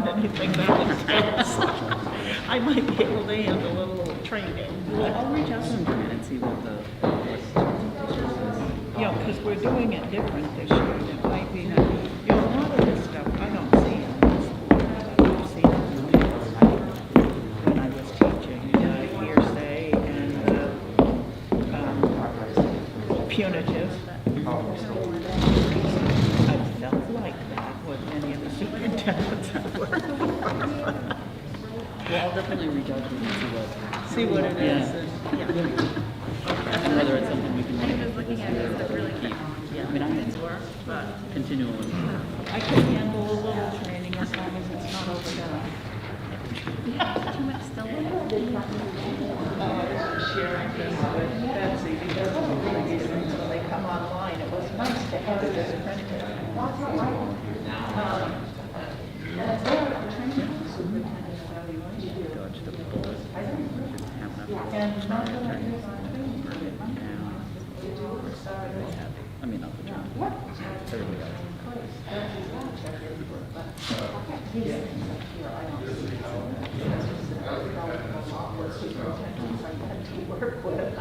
anything that entails. I might be able to handle a little training. Well, I'll reach out to them and see what the Yeah, because we're doing it different this year. It might be, a lot of this stuff I don't see in this. I've seen it when I was teaching hearsay and punitive. I felt like that with many of the superintendents I worked with. Well, I'll definitely reach out to them and See what it is. Yeah. And, and whether it's something we can I was looking at it, it's really keep. yeah, I mean, I can but continue with I can handle a little training as long as it's not overdone. we have too much still. Sharing this with Betsy because one of these things when they come online, it was nice to have it as printed. Superintendent evaluation. dodge the bullet. And not I mean, not the job. Everybody else. work with.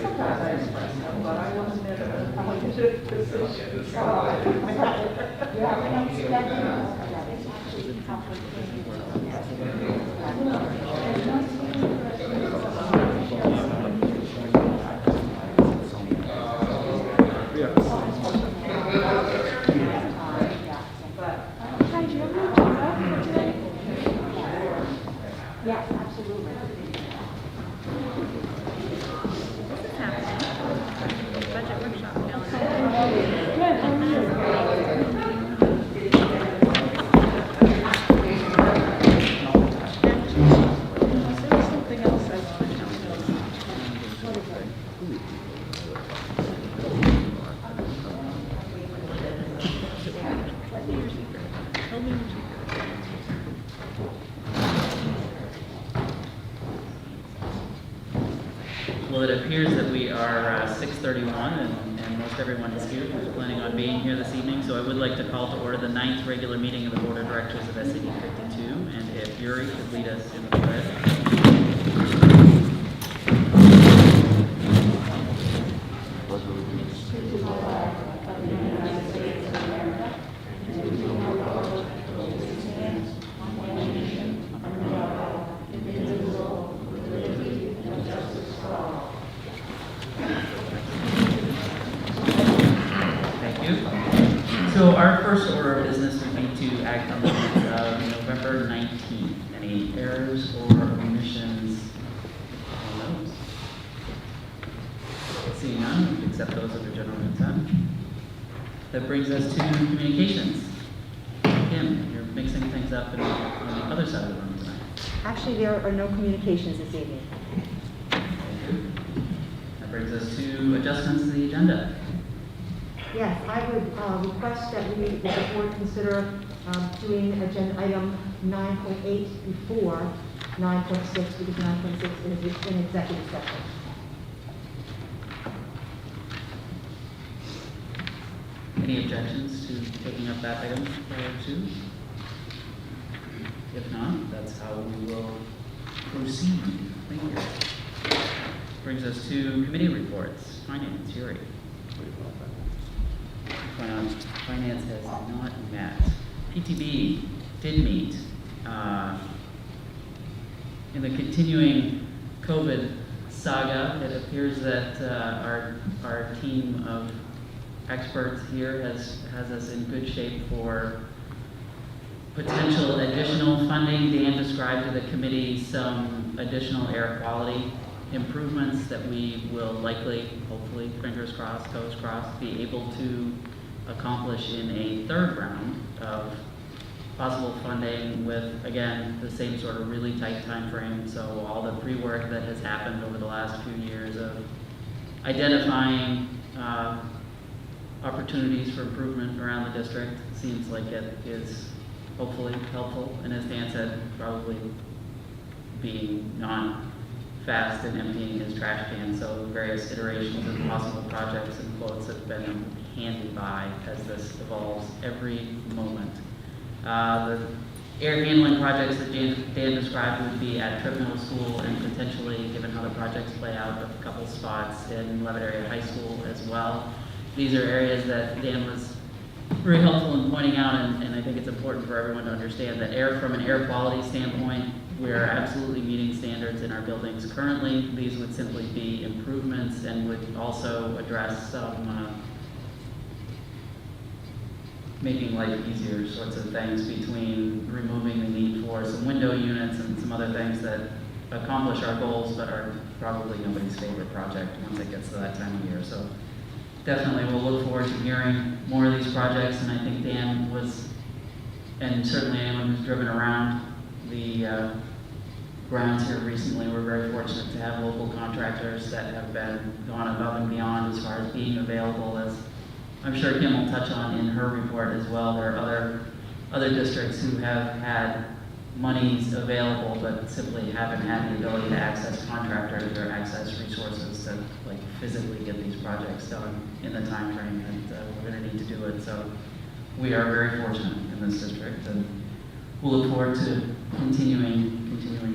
Sometimes I express them, but I wasn't in a position. Yes, absolutely. This is happening. Budget workshop calendar. Good, how are you? There was something else I wanted to know. What is it? Tell me what you Well, it appears that we are 6:31 and most everyone is here who's planning on being here this evening. So I would like to call to order the 9th regular meeting of the Board of Directors of SAD 52. And if Yuri could lead us in the pledge. Thank you. So our first order of business would be to act on the minutes of November 19th. Any errors or omissions on those? Seeing none, we can accept those under general consent. That brings us to communications. Kim, you're mixing things up on the other side of the room tonight. Actually, there are no communications this evening. That brings us to adjustments to the agenda. Yes, I would request that the board consider doing agenda item 9.8 before 9.6, because 9.6 is in executive session. Any objections to taking up that item prior to? If not, that's how we will proceed. Thank you. Brings us to committee reports. Finance, Yuri. Finance has not met. PTB did meet. In the continuing COVID saga, it appears that our team of experts here has us in good shape for potential additional funding. Dan described to the committee some additional air quality improvements that we will likely, hopefully, fingers crossed, toes crossed, be able to accomplish in a third round of possible funding with, again, the same sort of really tight time frame. So all the pre-work that has happened over the last few years of identifying opportunities for improvement around the district seems like it is hopefully helpful. And as Dan said, probably being non-fast and emptying his trash can. So various iterations of possible projects and quotes have been handy by as this evolves every moment. The air handling projects that Dan described would be at Tripp Middle School and potentially, given how the projects play out, a couple spots in Levitt Area High School as well. These are areas that Dan was very helpful in pointing out, and I think it's important for everyone to understand that from an air quality standpoint, we're absolutely meeting standards in our buildings currently. These would simply be improvements and would also address some making life easier sorts of things, between removing the need for some window units and some other things that accomplish our goals but are probably nobody's favorite project once it gets to that time of year. So definitely we'll look forward to hearing more of these projects, and I think Dan was, and certainly anyone who's driven around the grounds here recently, we're very fortunate to have local contractors that have gone above and beyond as far as being available, as I'm sure Kim will touch on in her report as well. There are other districts who have had monies available but simply haven't had the ability to access contractors or access resources to physically get these projects done in the time frame that we're going to need to do it. So we are very fortunate in this district, and we'll look forward to continuing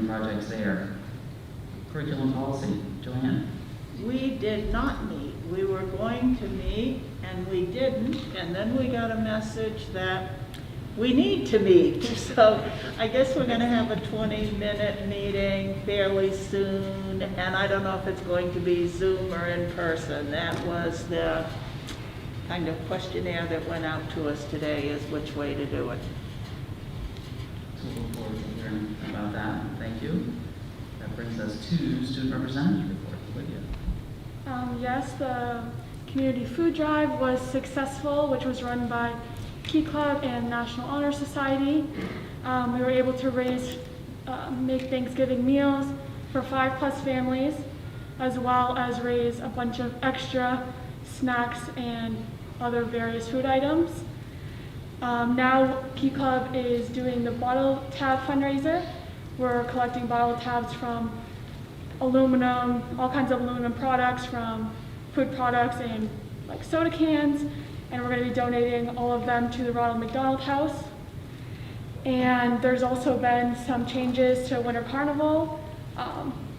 projects there. Curriculum policy, Joanne. We did not meet. We were going to meet and we didn't, and then we got a message that we need to meet. So I guess we're going to have a 20-minute meeting fairly soon, and I don't know if it's going to be Zoom or in person. That was the kind of questionnaire that went out to us today, is which way to do it. So we'll look forward to hearing about that. Thank you. That brings us to student representatives report. Lydia. Yes, the community food drive was successful, which was run by Key Club and National Honor Society. We were able to make Thanksgiving meals for 5+ families, as well as raise a bunch of extra snacks and other various food items. Now Key Club is doing the bottle tab fundraiser. We're collecting bottle tabs from aluminum, all kinds of aluminum products, from food products and soda cans, and we're going to be donating all of them to the Ronald McDonald House. And there's also been some changes to Winter Carnival.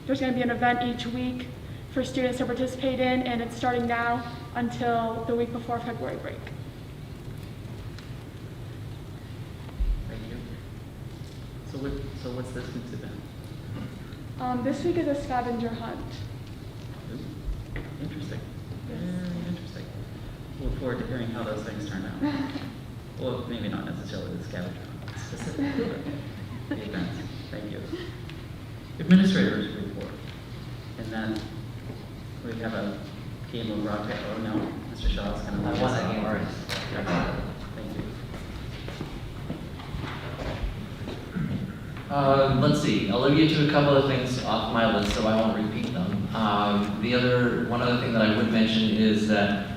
There's going to be an event each week for students to participate in, and it's starting now until the week before February break. Thank you. So what's this week's event? This week is a scavenger hunt. Ooh, interesting. Very interesting. Look forward to hearing how those things turn out. Well, maybe not necessarily the scavenger hunt specifically, but the events. Thank you. Administrators report. And then we have a game of rock paper. Oh no, Mr. Shaw's going to I won that game already. Thank you. Let's see. Olivia took a couple of things off my list, so I won't repeat them. One other thing that I would mention is that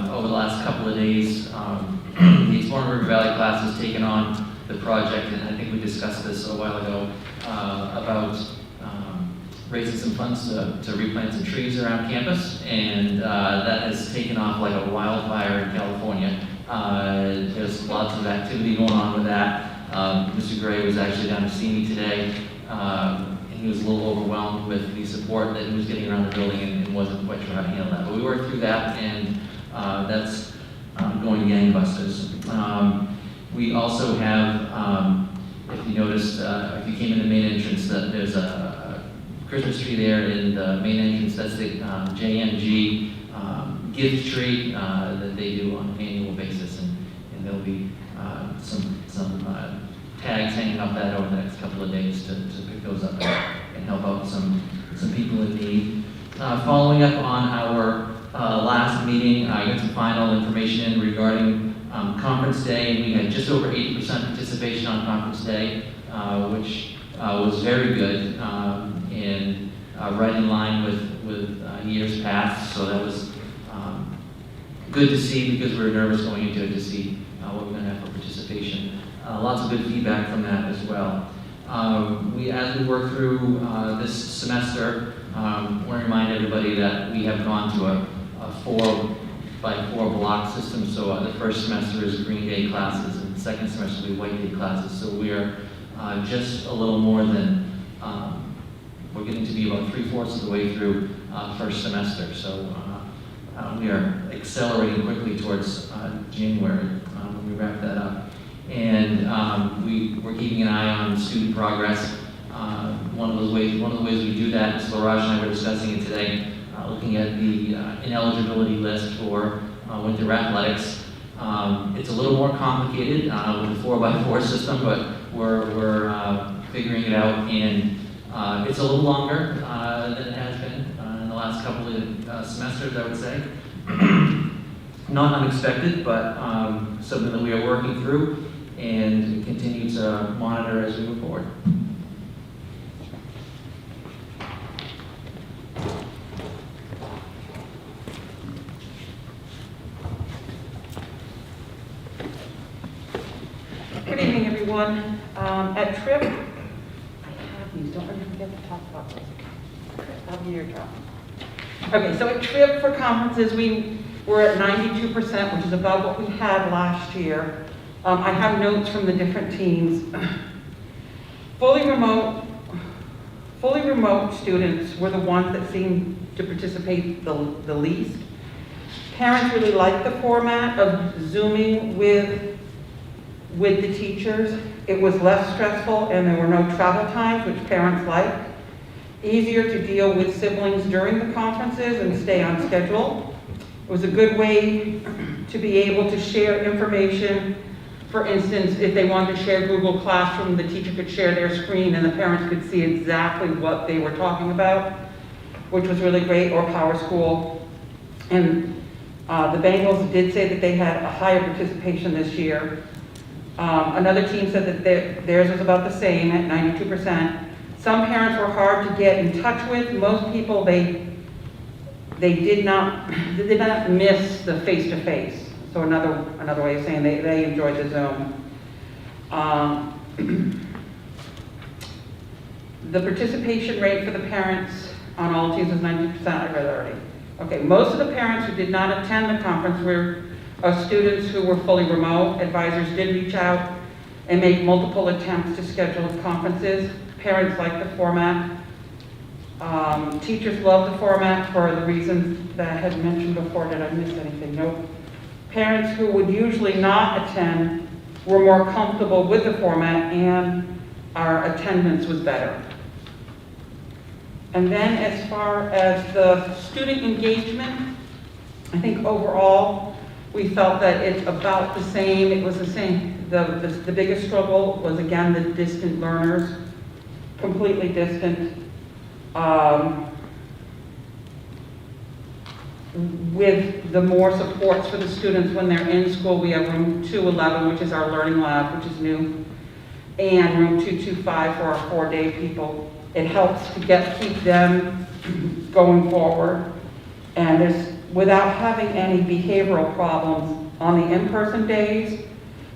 over the last couple of days, the Exploring River Valley class has taken on the project, and I think we discussed this a while ago, about raising some funds to replant some trees around campus, and that has taken off like a wildfire in California. There's lots of activity going on with that. Mr. Gray was actually down to see me today. He was a little overwhelmed with the support that he was getting around the building and wasn't quite sure how to handle that. But we worked through that, and that's going gangbusters. We also have, if you noticed, if you came in the main entrance, that there's a Christmas tree there in the main entrance. That's the JMG gift tree that they do on an annual basis, and there'll be some tags hanging up that over the next couple of days to pick those up and help out some people in need. Following up on our last meeting, I got some final information regarding Conference Day, and we had just over 80% participation on Conference Day, which was very good and right in line with years past. So that was good to see, because we were nervous going into it to see what we're going to have for participation. Lots of good feedback from that as well. As we work through this semester, I want to remind everybody that we have gone to a 4x4 block system. So the first semester is Green Day classes, and the second semester will be white day classes. So we are just a little more than, we're getting to be about 3/4 of the way through first semester. So we are accelerating quickly towards January when we wrap that up. And we're keeping an eye on student progress. One of the ways we do that, Ms. LaRaj and I were discussing it today, looking at the ineligibility list for winter athletics. It's a little more complicated with the 4x4 system, but we're figuring it out, and it's a little longer than it has been in the last couple of semesters, I would say. Not unexpected, but something that we are working through and continue to monitor as we move forward. Good evening, everyone. At TRIP, I have these, don't ever forget to talk about those. That'll be your job. Okay, so at TRIP for conferences, we were at 92%, which is above what we had last year. I have notes from the different teams. Fully remote students were the ones that seemed to participate the least. Parents really liked the format of Zooming with the teachers. It was less stressful and there were no travel times, which parents like. Easier to deal with siblings during the conferences and stay on schedule. It was a good way to be able to share information. For instance, if they wanted to share Google Classroom, the teacher could share their screen and the parents could see exactly what they were talking about, which was really great, or Power School. And the Bengals did say that they had a higher participation this year. Another team said that theirs was about the same at 92%. Some parents were hard to get in touch with. Most people, they did not miss the face-to-face. So another way of saying they enjoyed the Zoom. The participation rate for the parents on all teams was 90%, I read already. Okay, most of the parents who did not attend the conference were students who were fully remote. Advisors did reach out and make multiple attempts to schedule conferences. Parents liked the format. Teachers loved the format for the reasons that I had mentioned before. Did I miss anything? Nope. Parents who would usually not attend were more comfortable with the format and our attendance was better. And then as far as the student engagement, I think overall we felt that it's about the same. It was the same. The biggest struggle was, again, the distant learners, completely distant. With the more supports for the students when they're in school, we have room 211, which is our learning lab, which is new, and room 225 for our 4-day people. It helps to keep them going forward, and without having any behavioral problems on the in-person days,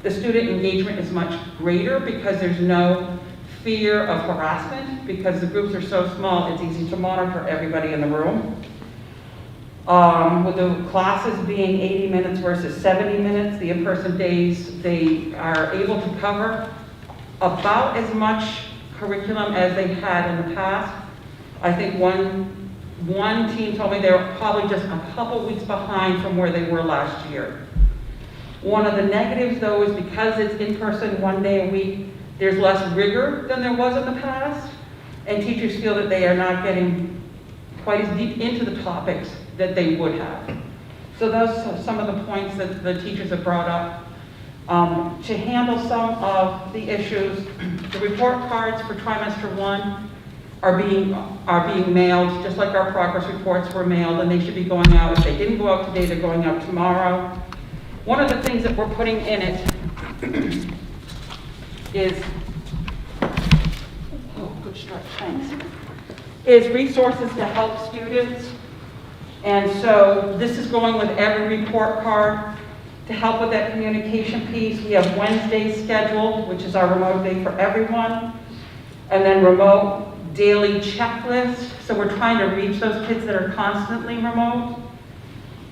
the student engagement is much greater because there's no fear of harassment. Because the groups are so small, it's easy to monitor everybody in the room. With the classes being 80 minutes versus 70 minutes, the in-person days, they are able to cover about as much curriculum as they had in the past. I think one team told me they were probably just a couple weeks behind from where they were last year. One of the negatives, though, is because it's in-person 1 day a week, there's less rigor than there was in the past, and teachers feel that they are not getting quite as deep into the topics that they would have. So those are some of the points that the teachers have brought up. To handle some of the issues, the report cards for trimester 1 are being mailed, just like our progress reports were mailed, and they should be going out. If they didn't go out today, they're going out tomorrow. One of the things that we're putting in it is, good stretch, thanks, is resources to help students. And so this is going with every report card to help with that communication piece. We have Wednesdays scheduled, which is our remote day for everyone, and then remote daily checklist. So we're trying to reach those kids that are constantly remote.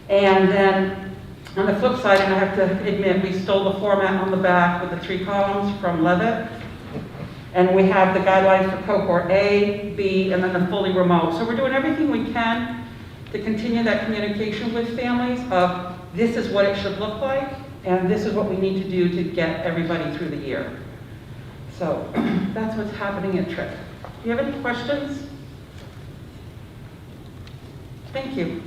And then On the flip side, and I have to admit, we stole the format on the back with the 3 columns from Levitt. And we have the guidelines for cohort A, B, and then the fully remote. So we're doing everything we can to continue that communication with families of this is what it should look like, and this is what we need to do to get everybody through the year. So that's what's happening at TRIP. Do you have any questions? Thank you.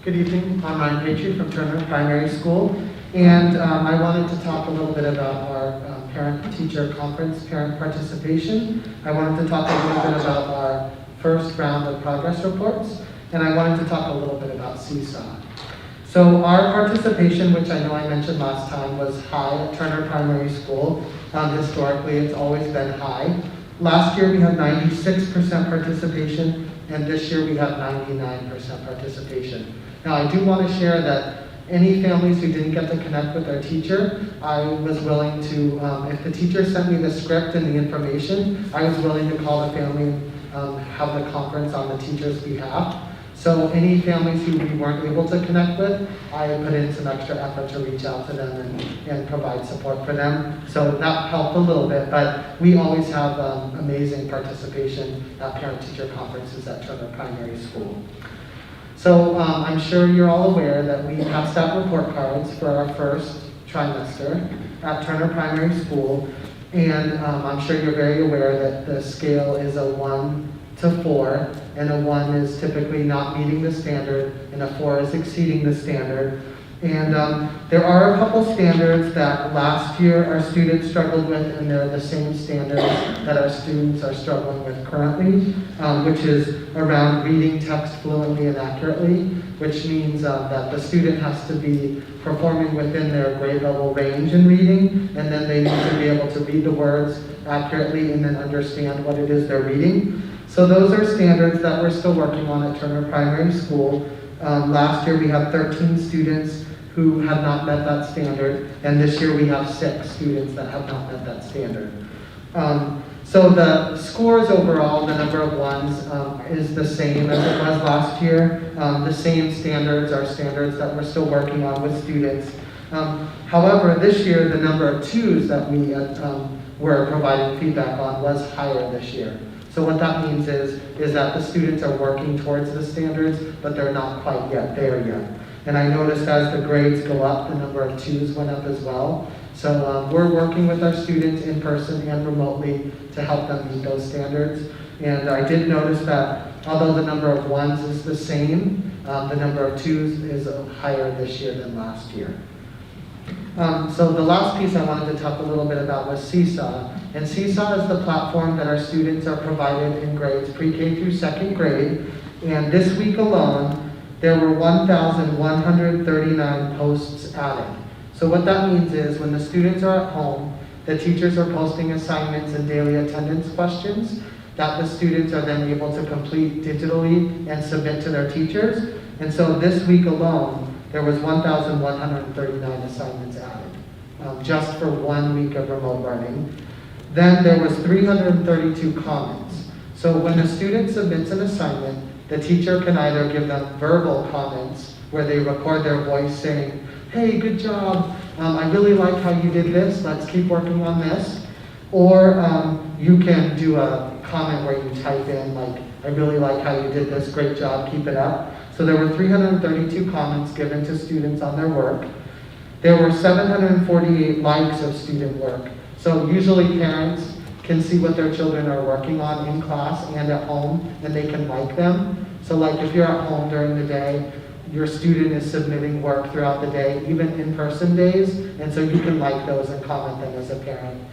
Good evening, I'm Ryan Patriot from Turner Primary School, and I wanted to talk a little bit about our parent-teacher conference, parent participation. I wanted to talk a little bit about our first round of progress reports, and I wanted to talk a little bit about Seesaw. So our participation, which I know I mentioned last time, was high at Turner Primary School. Historically, it's always been high. Last year we had 96% participation, and this year we have 99% participation. Now, I do want to share that any families who didn't get to connect with their teacher, I was willing to, if the teacher sent me the script and the information, I was willing to call the family and have the conference on the teacher's behalf. So any families who we weren't able to connect with, I put in some extra effort to reach out to them and provide support for them. So that helped a little bit, but we always have amazing participation at parent-teacher conferences at Turner Primary School. So I'm sure you're all aware that we passed out report cards for our first trimester at Turner Primary School, and I'm sure you're very aware that the scale is a 1 to 4, and a 1 is typically not meeting the standard, and a 4 is exceeding the standard. And there are a couple standards that last year our students struggled with, and they're the same standards that our students are struggling with currently, which is around reading text fluently and accurately, which means that the student has to be performing within their grade level range in reading, and then they need to be able to read the words accurately and then understand what it is they're reading. So those are standards that we're still working on at Turner Primary School. Last year we had 13 students who had not met that standard, and this year we have 6 students that have not met that standard. So the scores overall, the number of 1s is the same as it was last year. The same standards are standards that we're still working on with students. However, this year the number of 2s that we were providing feedback on was higher this year. So what that means is that the students are working towards the standards, but they're not quite yet there yet. And I noticed as the grades go up, the number of 2s went up as well. So we're working with our students in person and remotely to help them meet those standards. And I did notice that although the number of 1s is the same, the number of 2s is higher this year than last year. So the last piece I wanted to talk a little bit about was Seesaw. And Seesaw is the platform that our students are provided in grades pre-K through 2nd grade. And this week alone, there were 1,139 posts added. So what that means is when the students are at home, the teachers are posting assignments and daily attendance questions that the students are then able to complete digitally and submit to their teachers. And so this week alone, there was 1,139 assignments added, just for 1 week of remote learning. Then there was 332 comments. So when a student submits an assignment, the teacher can either give them verbal comments where they record their voice saying, hey, good job, I really like how you did this, let's keep working on this. Or you can do a comment where you type in like, I really like how you did this, great job, keep it up. So there were 332 comments given to students on their work. There were 748 likes of student work. So usually parents can see what their children are working on in class and at home, and they can like them. So like if you're at home during the day, your student is submitting work throughout the day, even in-person days, and so you can like those and comment them as a parent.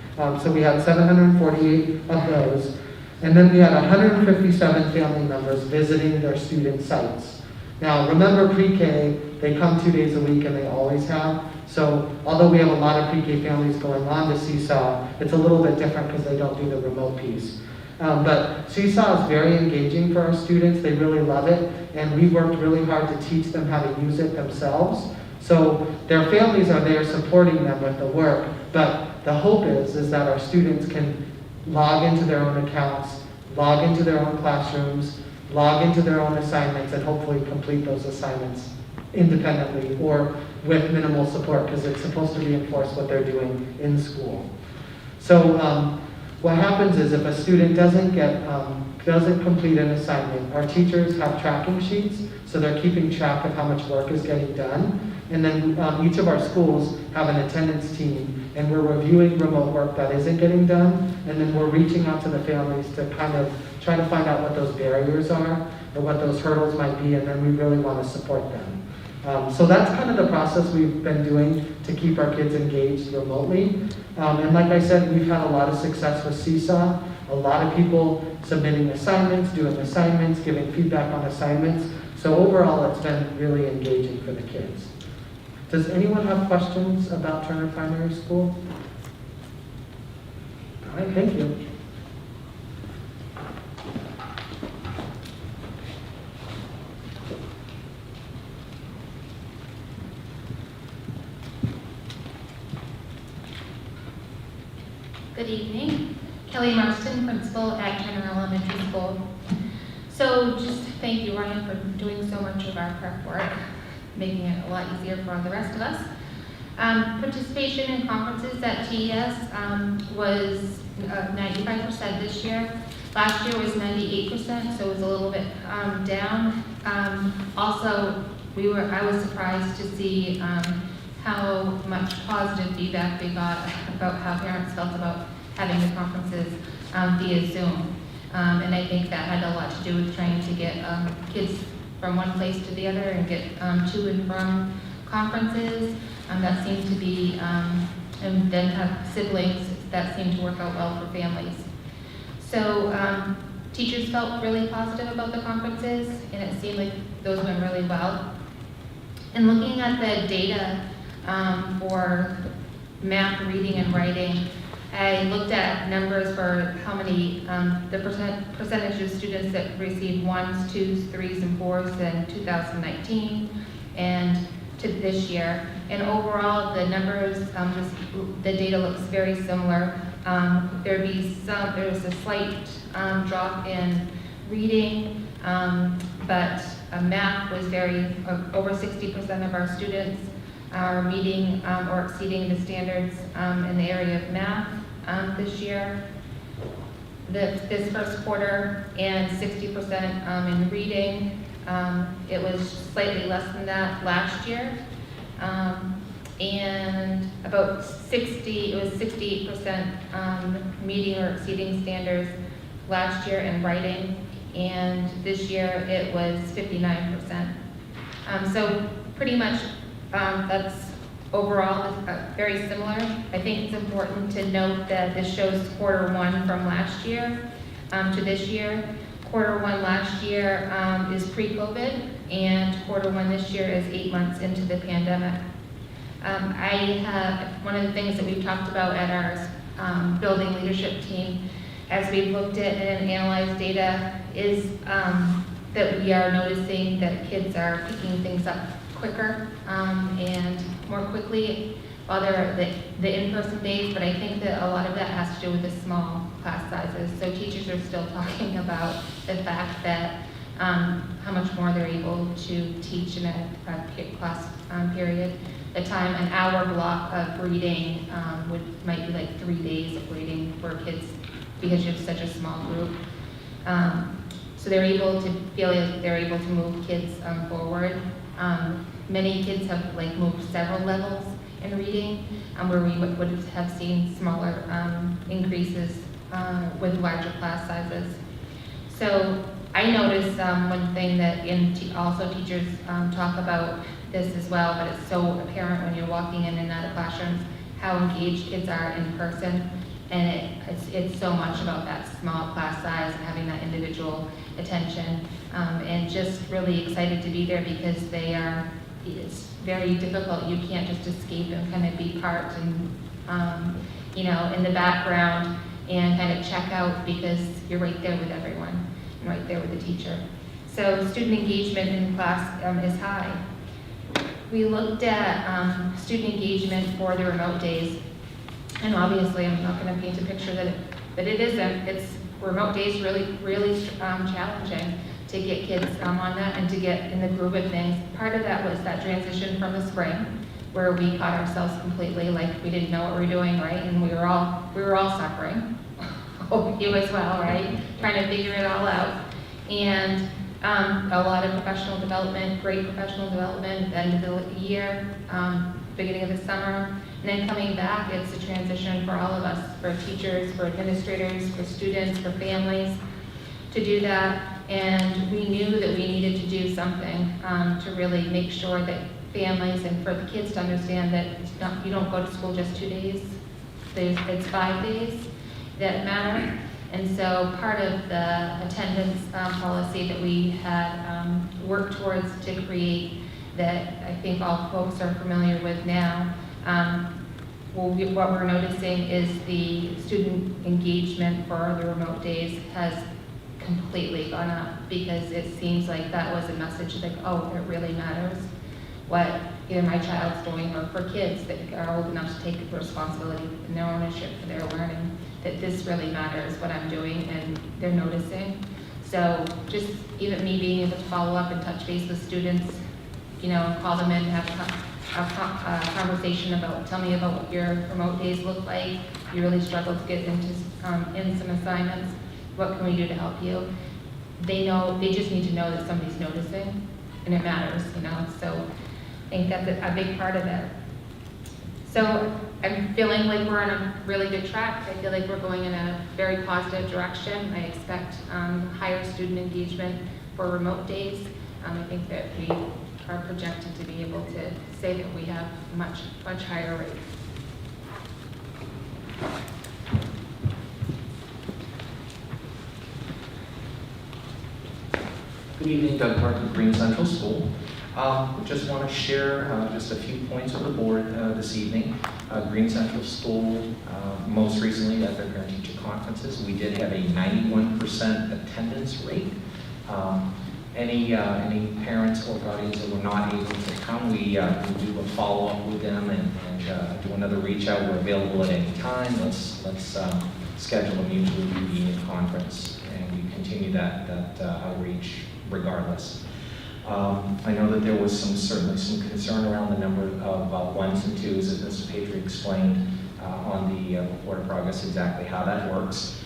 So we had 748 of those. And then we had 157 family members visiting their student sites. Now remember pre-K, they come 2 days a week and they always have. So although we have a lot of pre-K families going on to Seesaw, it's a little bit different because they don't do the remote piece. But Seesaw is very engaging for our students. They really love it. And we worked really hard to teach them how to use it themselves. So their families are there supporting them with the work. But the hope is that our students can log into their own accounts, log into their own classrooms, log into their own assignments, and hopefully complete those assignments independently or with minimal support, because it's supposed to reinforce what they're doing in school. So what happens is if a student doesn't complete an assignment, our teachers have tracking sheets, so they're keeping track of how much work is getting done. And then each of our schools have an attendance team, and we're reviewing remote work that isn't getting done, and then we're reaching out to the families to kind of try to find out what those barriers are or what those hurdles might be, and then we really want to support them. So that's kind of the process we've been doing to keep our kids engaged remotely. And like I said, we've had a lot of success with Seesaw. A lot of people submitting assignments, doing assignments, giving feedback on assignments. So overall, it's been really engaging for the kids. Does anyone have questions about Turner Primary School? All right, thank you. Good evening. Kelly Marston, principal at Turner Elementary School. So just thank you, Ryan, for doing so much of our prep work, making it a lot easier for all the rest of us. Participation in conferences at TES was 95% this year. Last year was 98%, so it was a little bit down. Also, I was surprised to see how much positive feedback we got about how parents felt about having the conferences via Zoom. And I think that had a lot to do with trying to get kids from one place to the other and get to and from conferences. That seemed to be, and then have siblings, that seemed to work out well for families. So teachers felt really positive about the conferences, and it seemed like those went really well. And looking at the data for math, reading, and writing, I looked at numbers for how many, the percentage of students that received 1s, 2s, 3s, and 4s in 2019 and to this year. And overall, the numbers, the data looks very similar. There's a slight drop in reading, but math was over 60% of our students are meeting or exceeding the standards in the area of math this year. This first quarter, and 60% in reading. It was slightly less than that last year. And about 68% meeting or exceeding standards last year in writing, and this year it was 59%. So pretty much that's overall very similar. I think it's important to note that this shows quarter one from last year to this year. Quarter one last year is pre-COVID, and quarter one this year is 8 months into the pandemic. One of the things that we've talked about at our building leadership team as we've looked at and analyzed data is that we are noticing that kids are picking things up quicker and more quickly while they're the in-person days, but I think that a lot of that has to do with the small class sizes. So teachers are still talking about the fact that how much more they're able to teach in a class period. The time, an hour block of reading might be like 3 days of reading for kids because you have such a small group. So they're able to feel like they're able to move kids forward. Many kids have moved several levels in reading, where we would have seen smaller increases with larger class sizes. So I noticed one thing that also teachers talk about this as well, but it's so apparent when you're walking in and out of classrooms how engaged kids are in person, and it's so much about that small class size and having that individual attention, and just really excited to be there because it's very difficult. You can't just escape and kind of be part and in the background and kind of check out because you're right there with everyone and right there with the teacher. So student engagement in class is high. We looked at student engagement for the remote days, and obviously I'm not going to paint a picture that But it isn't, it's, remote days really challenging to get kids on that and to get in the groove of things. Part of that was that transition from the spring, where we caught ourselves completely, like we didn't know what we were doing, right? And we were all suffering. You as well, right? Trying to figure it all out. And a lot of professional development, great professional development at the end of the year, beginning of the summer. And then coming back, it's a transition for all of us, for teachers, for administrators, for students, for families, to do that. And we knew that we needed to do something to really make sure that families and for the kids to understand that it's not, you don't go to school just 2 days. It's 5 days that matter. And so part of the attendance policy that we had worked towards to create, that I think all folks are familiar with now, what we're noticing is the student engagement for the remote days has completely gone up, because it seems like that was a message like, oh, it really matters what either my child's doing, or for kids that are old enough to take responsibility and their ownership for their learning, that this really matters what I'm doing, and they're noticing. So just even me being able to follow up and touch base with students, you know, call them in, have a conversation about, tell me about what your remote days look like. You really struggle to get into in some assignments. What can we do to help you? They know, they just need to know that somebody's noticing, and it matters, you know. So I think that's a big part of it. So I'm feeling like we're on a really good track. I feel like we're going in a very positive direction. I expect higher student engagement for remote days. I think that we are projected to be able to say that we have much higher rates. Good evening, Doug Parker, Green Central School. Just want to share just a few points with the board this evening. Green Central School, most recently at their parent-teacher conferences, we did have a 91% attendance rate. Any parents or guardians that were not able to come, we do a follow-up with them and do another reach out. We're available at any time. Let's schedule a mutually convenient conference, and we continue that outreach regardless. I know that there was certainly some concern around the number of ones and twos, as Mr. Patry explained on the report of progress, exactly how that works.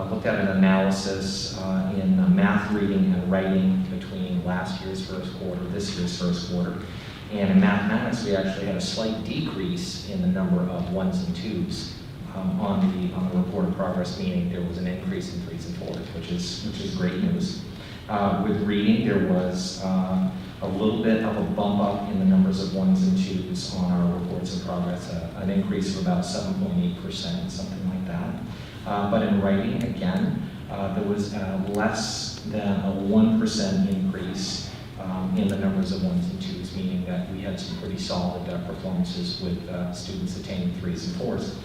Looked at an analysis in math, reading, and writing between last year's first quarter, this year's first quarter. And in mathematics, we actually had a slight decrease in the number of ones and twos on the report of progress, meaning there was an increase in threes and fours, which is great news. With reading, there was a little bit of a bump up in the numbers of ones and twos on our reports of progress, an increase of about 7.8%, something like that. But in writing, again, there was less than a 1% increase in the numbers of ones and twos, meaning that we had some pretty solid performances with students attaining threes and fours.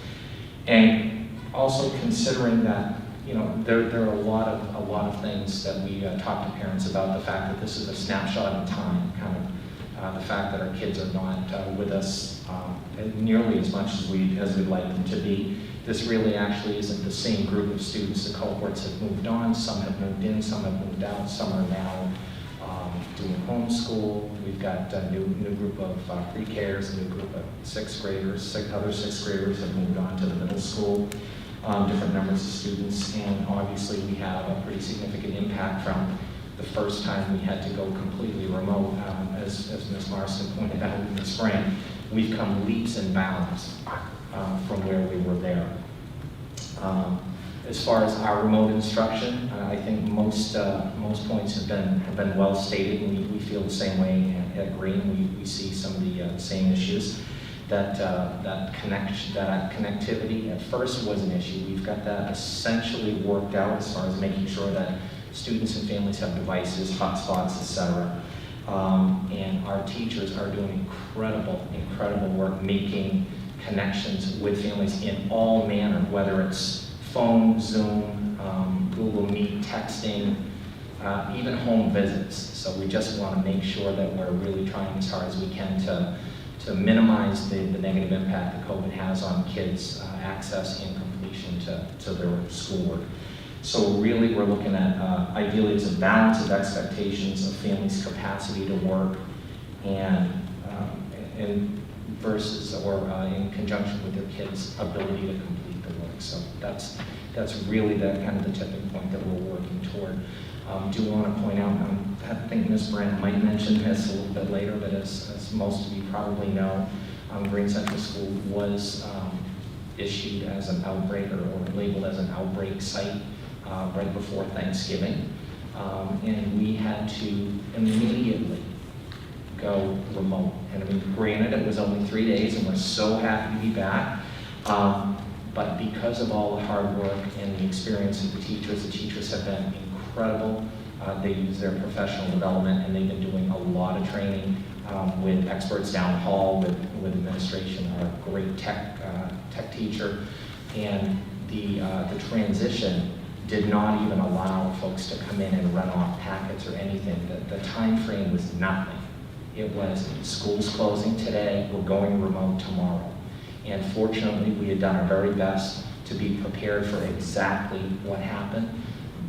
And also considering that, you know, there are a lot of things that we talk to parents about, the fact that this is a snapshot in time, kind of the fact that our kids are not with us nearly as much as we'd like them to be. This really actually isn't the same group of students. The cohorts have moved on, some have moved in, some have moved out, some are now doing homeschool. We've got a new group of pre-Ks, a new group of sixth graders, other sixth graders have moved on to the middle school. Different numbers of students, and obviously we have a pretty significant impact from the first time we had to go completely remote. As Ms. Marston pointed out in the spring, we've come leaps and bounds from where we were there. As far as our remote instruction, I think most points have been well stated, and we feel the same way at Green. We see some of the same issues. That connectivity at first was an issue. We've got that essentially worked out as far as making sure that students and families have devices, hotspots, etc. And our teachers are doing incredible work making connections with families in all manner, whether it's phone, Zoom, Google Meet, texting, even home visits. So we just want to make sure that we're really trying as hard as we can to minimize the negative impact that COVID has on kids' access and complete application to their schoolwork. So really, we're looking at, ideally, it's a balance of expectations of families' capacity to work and versus or in conjunction with their kids' ability to complete the work. So that's really the kind of the tipping point that we're working toward. Do want to point out, I think Ms. Brandt might mention this a little bit later, but as most of you probably know, Green Central School was issued as an outbreak or labeled as an outbreak site right before Thanksgiving. And we had to immediately go remote. And I mean, granted, it was only 3 days and we're so happy to be back. But because of all the hard work and the experience of the teachers have been incredible. They use their professional development and they've been doing a lot of training with experts down the hall, with administration, our great tech teacher. And the transition did not even allow folks to come in and run off packets or anything. The time frame was nothing. It was school's closing today, we're going remote tomorrow. And fortunately, we had done our very best to be prepared for exactly what happened.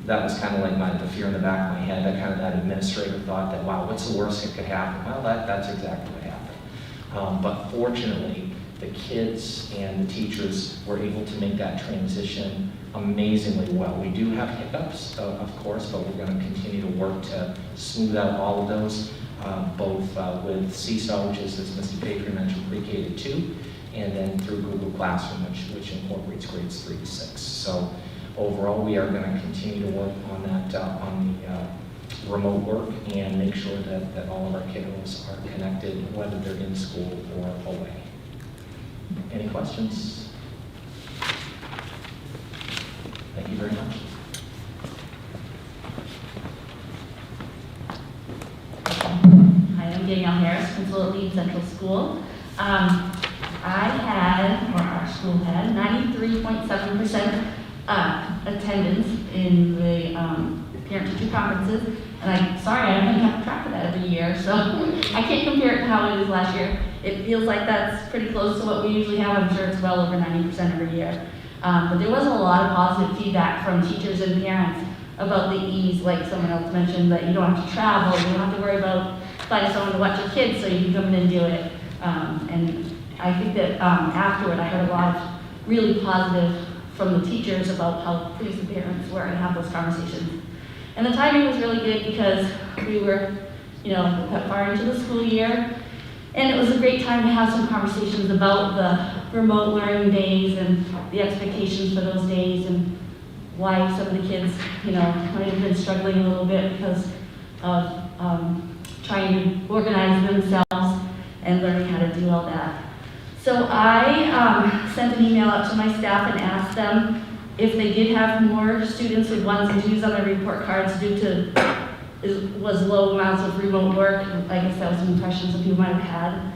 That was kind of like the fear in the back of my head, that administrator thought that, wow, what's the worst that could happen? Well, that's exactly what happened. But fortunately, the kids and the teachers were able to make that transition amazingly well. We do have hiccups, of course, but we're going to continue to work to smooth out all of those, both with CSO, which is, as Mr. Patriot mentioned, pre-K to 2, and then through Google Classroom, which incorporates grades 3 to 6. So overall, we are going to continue to work on that, on the remote work and make sure that all of our kiddos are connected, whether they're in school or away. Any questions? Thank you very much. Hi, I'm Danielle Harris, principal at Leeds Central School. I had, or our school had, 93.7% attendance in the parent-teacher conferences, and I'm sorry, I don't have track of that every year, so I can't compare it to how it was last year. It feels like that's pretty close to what we usually have. I'm sure it's well over 90% every year. But there was a lot of positive feedback from teachers and parents about the ease, like someone else mentioned, that you don't have to travel, you don't have to worry about finding someone to watch your kids so you can come in and do it. And I think that afterward I heard a lot of really positive from the teachers about how pleased the parents were to have those conversations. And the timing was really good because we were, far into the school year, and it was a great time to have some conversations about the remote learning days and the expectations for those days and why some of the kids, might have been struggling a little bit because of trying to organize themselves and learning how to do all that. So I sent an email out to my staff and asked them if they did have more students with 1s and 2s on their report cards due to was low amounts of remote work. I guess that was an impression some people might have had,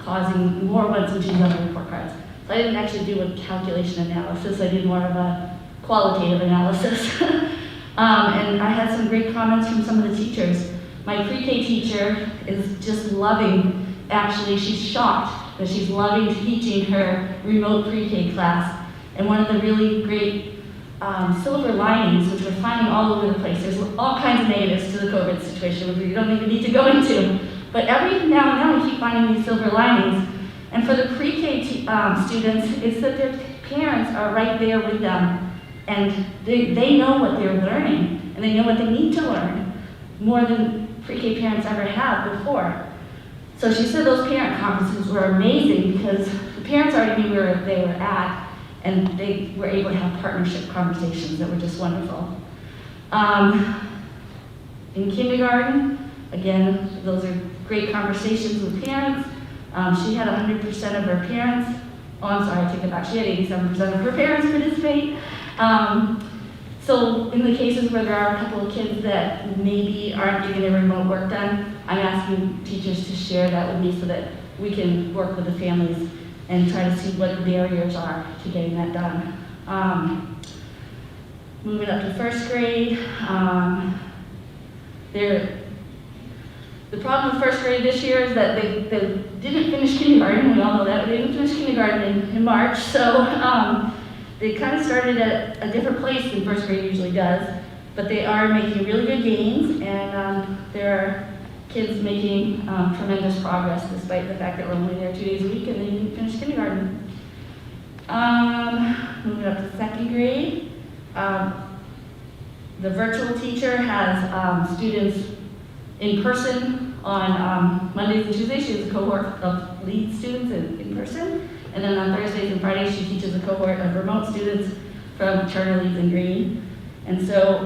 causing more 1s and 2s on their report cards. So I didn't actually do a calculation analysis. I did more of a qualitative analysis. And I had some great comments from some of the teachers. My pre-K teacher is just loving, actually she's shocked that she's loving teaching her remote pre-K class. And one of the really great silver linings, which we're finding all over the place, there's all kinds of negatives to the COVID situation, which we don't even need to go into. But every now and then we keep finding these silver linings. And for the pre-K students, it's that their parents are right there with them. And they know what they're learning, and they know what they need to learn, more than pre-K parents ever have before. So she said those parent conferences were amazing because the parents already knew where they were at, and they were able to have partnership conversations that were just wonderful. In kindergarten, again, those are great conversations with parents. She had 100% of her parents, oh, I'm sorry, I take it back. She had 87% of her parents participate. So in the cases where there are a couple of kids that maybe aren't getting their remote work done, I'm asking teachers to share that with me so that we can work with the families and try to see what the barriers are to getting that done. Moving up to first grade, the problem with first grade this year is that they didn't finish kindergarten. We all know that. They didn't finish kindergarten in March, so they kind of started at a different place than first grade usually does, but they are making really good gains, and there are kids making tremendous progress despite the fact that we're only there 2 days a week and they didn't finish kindergarten. Moving up to second grade, the virtual teacher has students in person on Mondays and Tuesdays. She has a cohort of lead students in person. And then on Thursdays and Fridays, she teaches a cohort of remote students from Turner, Leeds, and Green. And so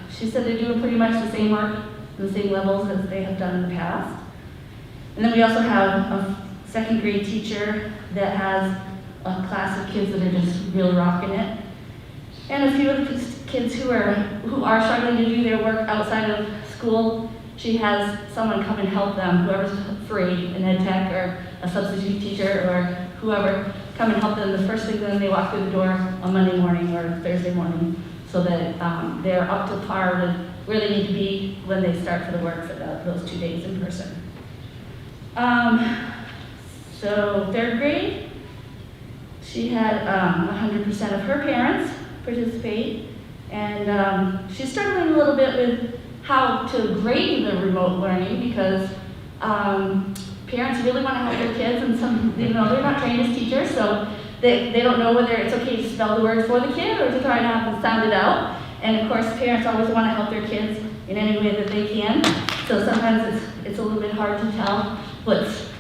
she said they're doing pretty much the same work, the same levels as they have done in the past. And then we also have a second grade teacher that has a class of kids that are just really rocking it. And a few of the kids who are struggling to do their work outside of school, she has someone come and help them, whoever's free, an ed tech or a substitute teacher or whoever, come and help them the first thing when they walk through the door on Monday morning or Thursday morning, so that they're up to par with where they need to be when they start for the work for those 2 days in person. So third grade, she had 100% of her parents participate, and she's struggling a little bit with how to grade the remote learning because parents really want to help their kids, and some, they're not trained as teachers, so they don't know whether it's okay to spell the word for the kid or to try to have them sound it out. And of course, parents always want to help their kids in any way that they can. So sometimes it's a little bit hard to tell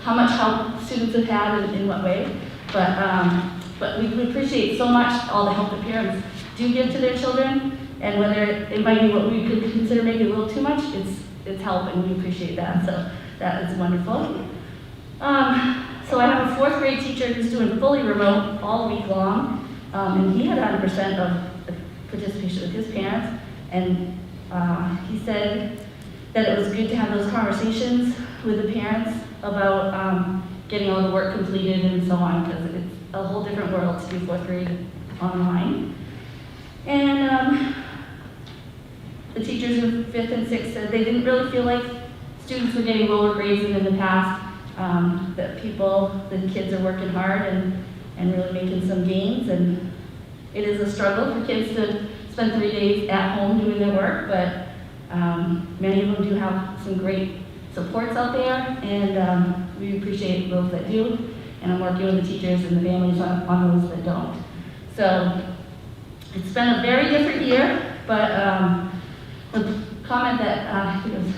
how much help students have had and in what way. But we appreciate so much all the help that parents do give to their children, and whether it might be what we could consider maybe a little too much, it's help, and we appreciate that. So that is wonderful. So I have a fourth grade teacher who's doing fully remote all week long, and he had 100% of participation with his parents, and he said that it was good to have those conversations with the parents about getting all the work completed and so on, because it's a whole different world to do fourth grade online. And the teachers in fifth and sixth said they didn't really feel like students were getting lower grades than in the past, that the kids are working hard and really making some gains, and it is a struggle for kids to spend 3 days at home doing their work, but many of them do have some great supports out there, and we appreciate those that do, and I'm working with the teachers and the families on those that don't. So it's been a very different year, but the comment that I think it was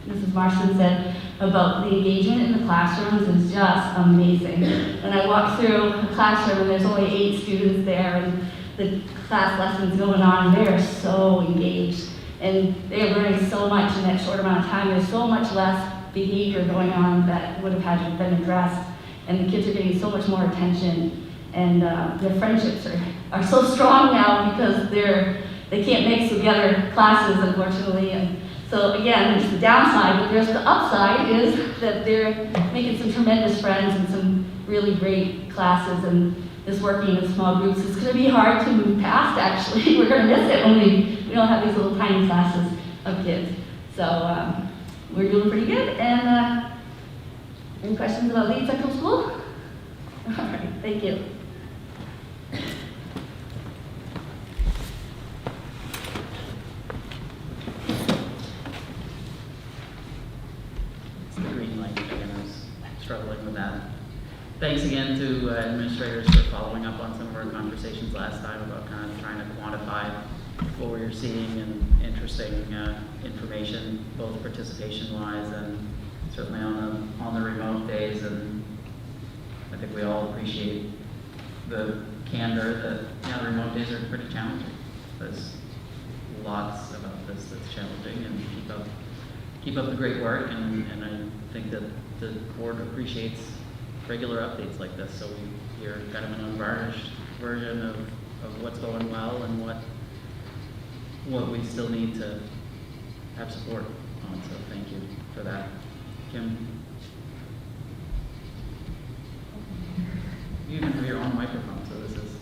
Mrs. Marston said about the engagement in the classrooms is just amazing. When I walk through a classroom and there's only 8 students there and the class lessons going on, they are so engaged and they are learning so much in that short amount of time. There's so much less behavior going on that would have had to have been addressed, and the kids are getting so much more attention, and their friendships are so strong now because they can't mix together classes, unfortunately. And so again, there's the downside, but there's the upside is that they're making some tremendous friends and some really great classes, and this working in small groups is going to be hard to move past, actually. We're going to miss it when we don't have these little tiny classes of kids. So we're doing pretty good. And any questions about Leeds Central School? All right, thank you. It's the green light again. I was struggling with that. Thanks again to administrators for following up on some of our conversations last time about kind of trying to quantify what we were seeing and interesting information, both participation-wise and certainly on the remote days. And I think we all appreciate the candor that remote days are pretty challenging. There's lots about this that's challenging, and keep up the great work. And I think that the board appreciates regular updates like this, so we hear kind of an unvarnished version of what's going well and what we still need to have support on. So thank you for that. Kim? You even have your own microphone, so this is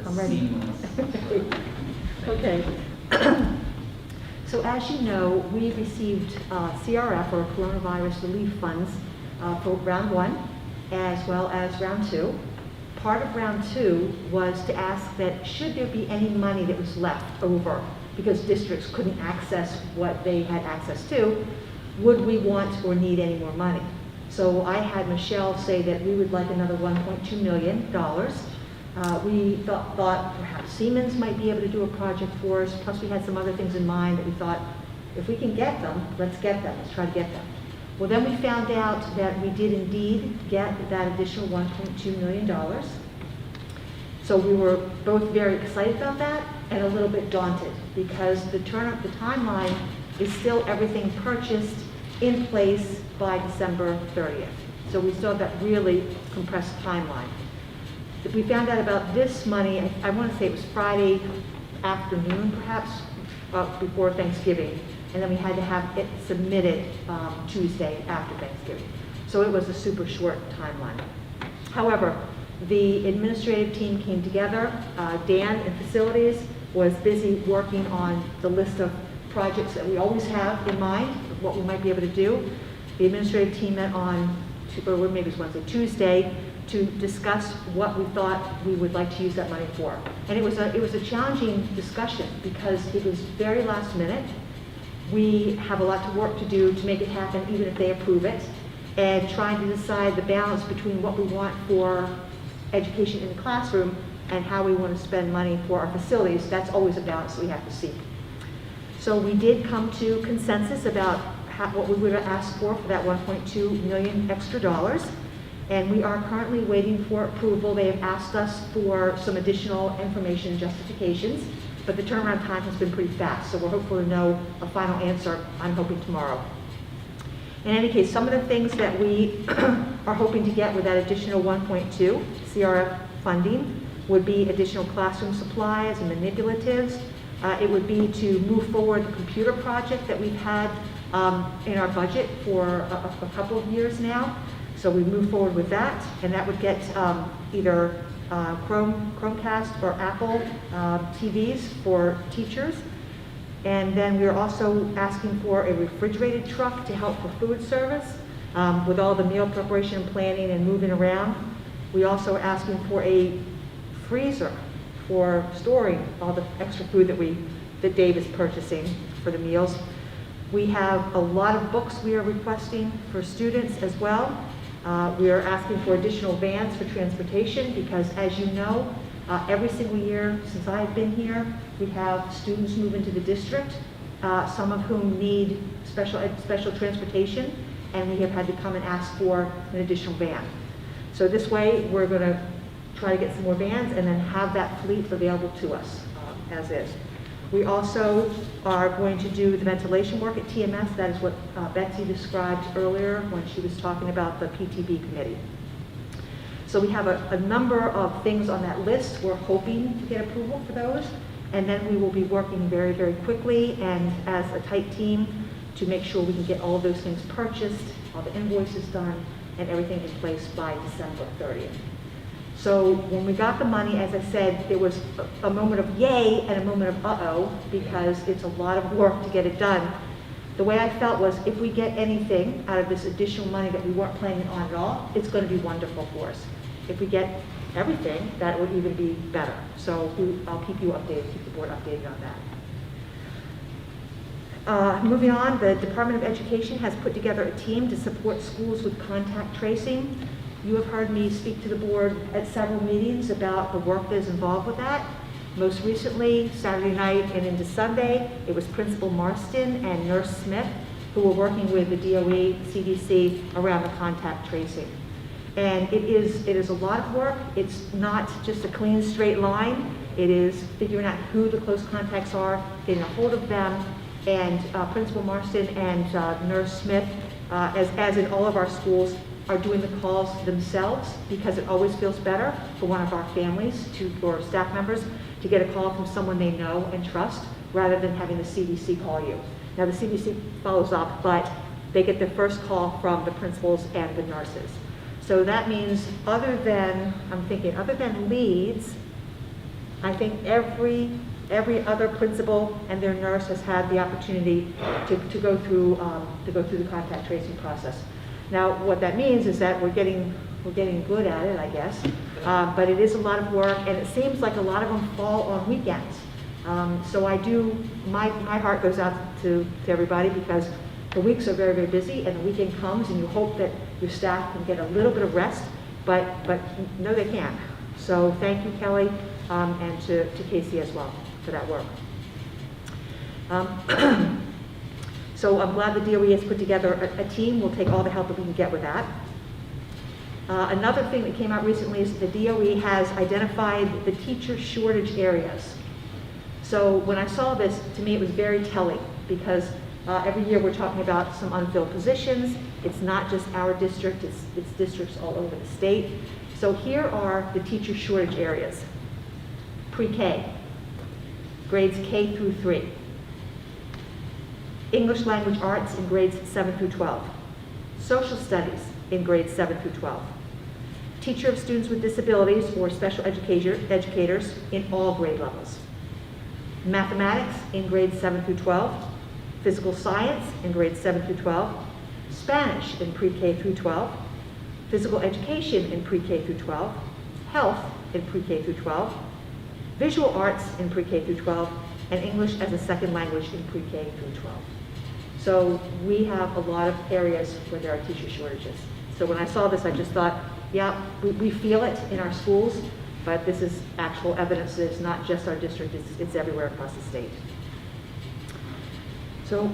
I'm ready. seamless. Okay. So as you know, we received CRF, or Coronavirus Relief Funds, for round 1, as well as round 2. Part of round 2 was to ask that should there be any money that was left over because districts couldn't access what they had access to, would we want or need any more money? So I had Michelle say that we would like another $1.2 million. We thought perhaps Siemens might be able to do a project for us, plus we had some other things in mind that we thought, if we can get them, let's get them, let's try to get them. Well, then we found out that we did indeed get that additional $1.2 million. So we were both very excited about that and a little bit daunted because the timeline is still everything purchased in place by December 30th. So we still have that really compressed timeline. We found out about this money, I want to say it was Friday afternoon perhaps, before Thanksgiving. And then we had to have it submitted Tuesday after Thanksgiving. So it was a super short timeline. However, the administrative team came together. Dan in facilities was busy working on the list of projects that we always have in mind, of what we might be able to do. The administrative team met on, or maybe it was Wednesday, Tuesday, to discuss what we thought we would like to use that money for. And it was a challenging discussion because it was very last minute. We have a lot of work to do to make it happen, even if they approve it, and trying to decide the balance between what we want for education in the classroom and how we want to spend money for our facilities. That's always a balance we have to seek. So we did come to consensus about what we would ask for that $1.2 million extra dollars. And we are currently waiting for approval. They have asked us for some additional information and justifications, but the turnaround time has been pretty fast, so we're hopeful to know a final answer, I'm hoping tomorrow. In any case, some of the things that we are hoping to get with that additional 1.2 CRF funding would be additional classroom supplies and manipulatives. It would be to move forward the computer project that we've had in our budget for a couple of years now. So we move forward with that, and that would get either Chromecast or Apple TVs for teachers. And then we're also asking for a refrigerated truck to help for food service with all the meal preparation and planning and moving around. We also are asking for a freezer for storing all the extra food that Dave is purchasing for the meals. We have a lot of books we are requesting for students as well. We are asking for additional vans for transportation because, as you know, every single year since I've been here, we have students move into the district, some of whom need special transportation, and we have had to come and ask for an additional van. So this way, we're going to try to get some more vans and then have that fleet available to us as is. We also are going to do the ventilation work at TMS. That is what Betsy described earlier when she was talking about the PTB committee. So we have a number of things on that list. We're hoping to get approval for those. And then we will be working very, very quickly and as a tight team to make sure we can get all of those things purchased, all the invoices done, and everything in place by December 30th. So when we got the money, as I said, there was a moment of yay and a moment of uh-oh, because it's a lot of work to get it done. The way I felt was if we get anything out of this additional money that we weren't planning on at all, it's going to be wonderful for us. If we get everything, that would even be better. So I'll keep you updated, keep the board updated on that. Moving on, the Department of Education has put together a team to support schools with contact tracing. You have heard me speak to the board at several meetings about the work that is involved with that. Most recently, Saturday night and into Sunday, it was Principal Marston and Nurse Smith who were working with the DOE, CDC around the contact tracing. And it is a lot of work. It's not just a clean, straight line. It is figuring out who the close contacts are, getting a hold of them, and Principal Marston and Nurse Smith, as in all of our schools, are doing the calls themselves because it always feels better for one of our families or staff members to get a call from someone they know and trust rather than having the CDC call you. Now the CDC follows up, but they get the first call from the principals and the nurses. So that means other than leads, I think every other principal and their nurse has had the opportunity to go through the contact tracing process. Now, what that means is that we're getting we're getting good at it, I guess. But it is a lot of work, and it seems like a lot of them fall on weekends. So I do, my heart goes out to everybody, because the weeks are very, very busy, and the weekend comes, and you hope that your staff can get a little bit of rest, but no, they can't. So thank you, Kelly, and to Casey as well for that work. So I'm glad the DOE has put together a team. We'll take all the help that we can get with that. Another thing that came out recently is the DOE has identified the teacher shortage areas. So when I saw this, to me it was very telling, because every year we're talking about some unfilled positions. It's not just our district, it's districts all over the state. So here are the teacher shortage areas. Pre-K, grades K through 3. English language arts in grades 7 through 12. Social studies in grades 7 through 12. Teacher of students with disabilities or special educators in all grade levels. Mathematics in grades 7 through 12. Physical science in grades 7 through 12. Spanish in pre-K through 12. Physical education in pre-K through 12. Health in pre-K through 12. Visual arts in pre-K through 12. And English as a second language in pre-K through 12. So we have a lot of areas where there are teacher shortages. So when I saw this, I just thought, yeah, we feel it in our schools, but this is actual evidence that it's not just our district, it's everywhere across the state. So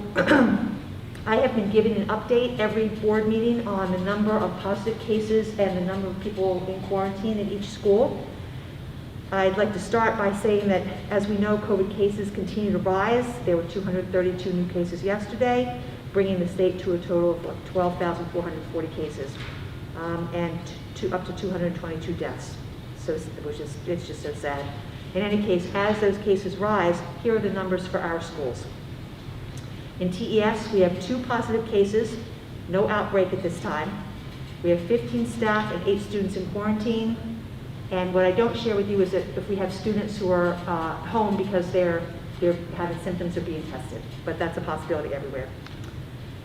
I have been giving an update every board meeting on the number of positive cases and the number of people in quarantine at each school. I'd like to start by saying that, as we know, COVID cases continue to rise. There were 232 new cases yesterday, bringing the state to a total of 12,440 cases, and up to 222 deaths. So, it's just so sad. In any case, as those cases rise, here are the numbers for our schools. In TES, we have 2 positive cases, no outbreak at this time. We have 15 staff and 8 students in quarantine. And what I don't share with you is that if we have students who are home because they're having symptoms of being tested, but that's a possibility everywhere.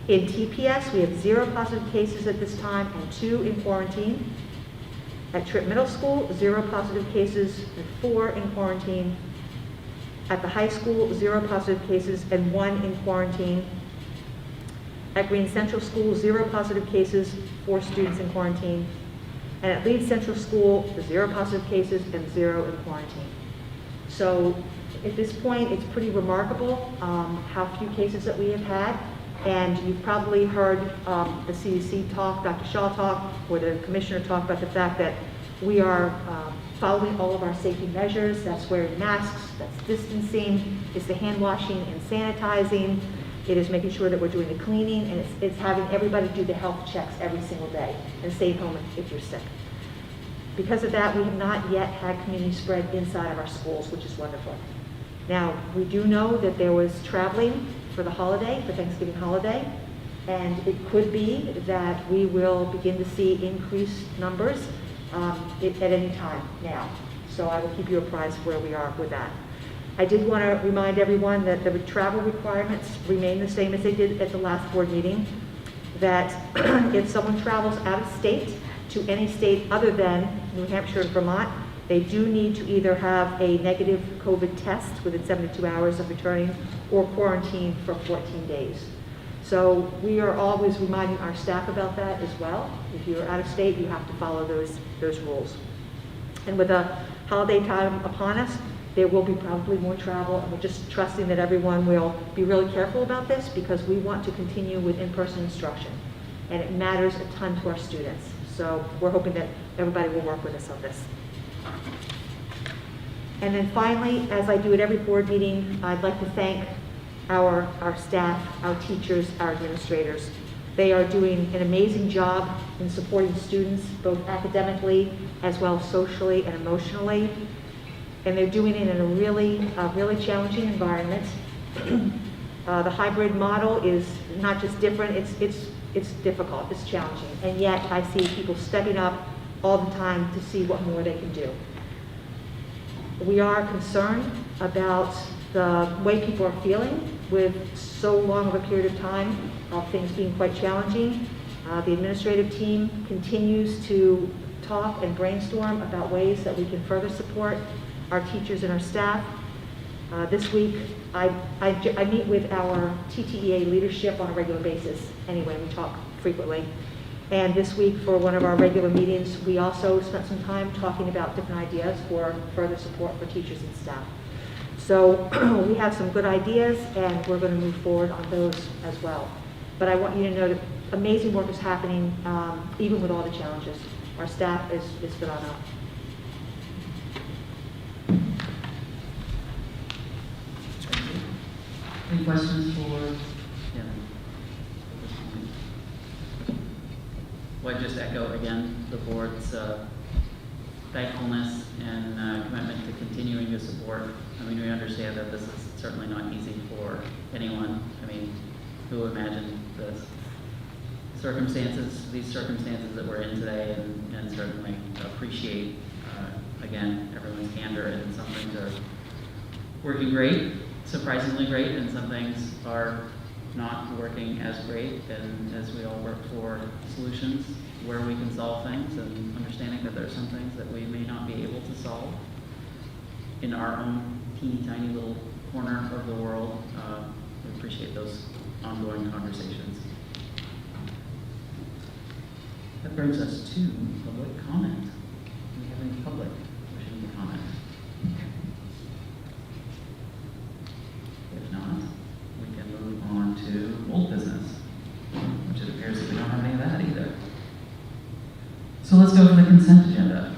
In TPS, we have 0 positive cases at this time and 2 in quarantine. At Tripp Middle School, 0 positive cases and 4 in quarantine. At the high school, 0 positive cases and 1 in quarantine. At Green Central School, 0 positive cases, 4 students in quarantine. And at Leeds Central School, 0 positive cases and 0 in quarantine. So at this point, it's pretty remarkable how few cases that we have had. And you've probably heard the CDC talk, Dr. Shaw talk, or the commissioner talk about the fact that we are following all of our safety measures. That's wearing masks, that's distancing, it's the hand washing and sanitizing. It is making sure that we're doing the cleaning, and it's having everybody do the health checks every single day and stay home if you're sick. Because of that, we have not yet had community spread inside of our schools, which is wonderful. Now, we do know that there was traveling for the holiday, for Thanksgiving holiday, and it could be that we will begin to see increased numbers at any time now. So I will keep you apprised of where we are with that. I did want to remind everyone that the travel requirements remain the same as they did at the last board meeting, that if someone travels out of state to any state other than New Hampshire and Vermont, they do need to either have a negative COVID test within 72 hours of returning or quarantine for 14 days. So we are always reminding our staff about that as well. If you're out of state, you have to follow those rules. And with the holiday time upon us, there will be probably more travel, and we're just trusting that everyone will be really careful about this, because we want to continue with in-person instruction, and it matters a ton to our students. So we're hoping that everybody will work with us on this. And then finally, as I do at every board meeting, I'd like to thank our staff, our teachers, our administrators. They are doing an amazing job in supporting students, both academically as well as socially and emotionally. And they're doing it in a really challenging environment. The hybrid model is not just different, it's difficult, it's challenging. And yet I see people stepping up all the time to see what more they can do. We are concerned about the way people are feeling with so long of a period of time of things being quite challenging. The administrative team continues to talk and brainstorm about ways that we can further support our teachers and our staff. This week, I meet with our TTEA leadership on a regular basis. Anyway, we talk frequently. And this week, for one of our regular meetings, we also spent some time talking about different ideas for further support for teachers and staff. So we have some good ideas, and we're going to move forward on those as well. But I want you to know that amazing work is happening, even with all the challenges. Our staff is phenomenal. Any questions for, yeah. Well, I just echo again the board's thankfulness and commitment to continuing to support. I mean, we understand that this is certainly not easy for anyone. I mean, who imagined this these circumstances that we're in today, and certainly appreciate, again, everyone's candor, and some things are working great, surprisingly great, and some things are not working as great, and as we all work for solutions where we can solve things, and understanding that there are some things that we may not be able to solve in our own teeny tiny little corner of the world. We appreciate those ongoing conversations. That brings us to public comment. Do we have any public wishing to comment? If not, we can move on to old business, which it appears that we don't have any of that either. So let's go for the consent agenda.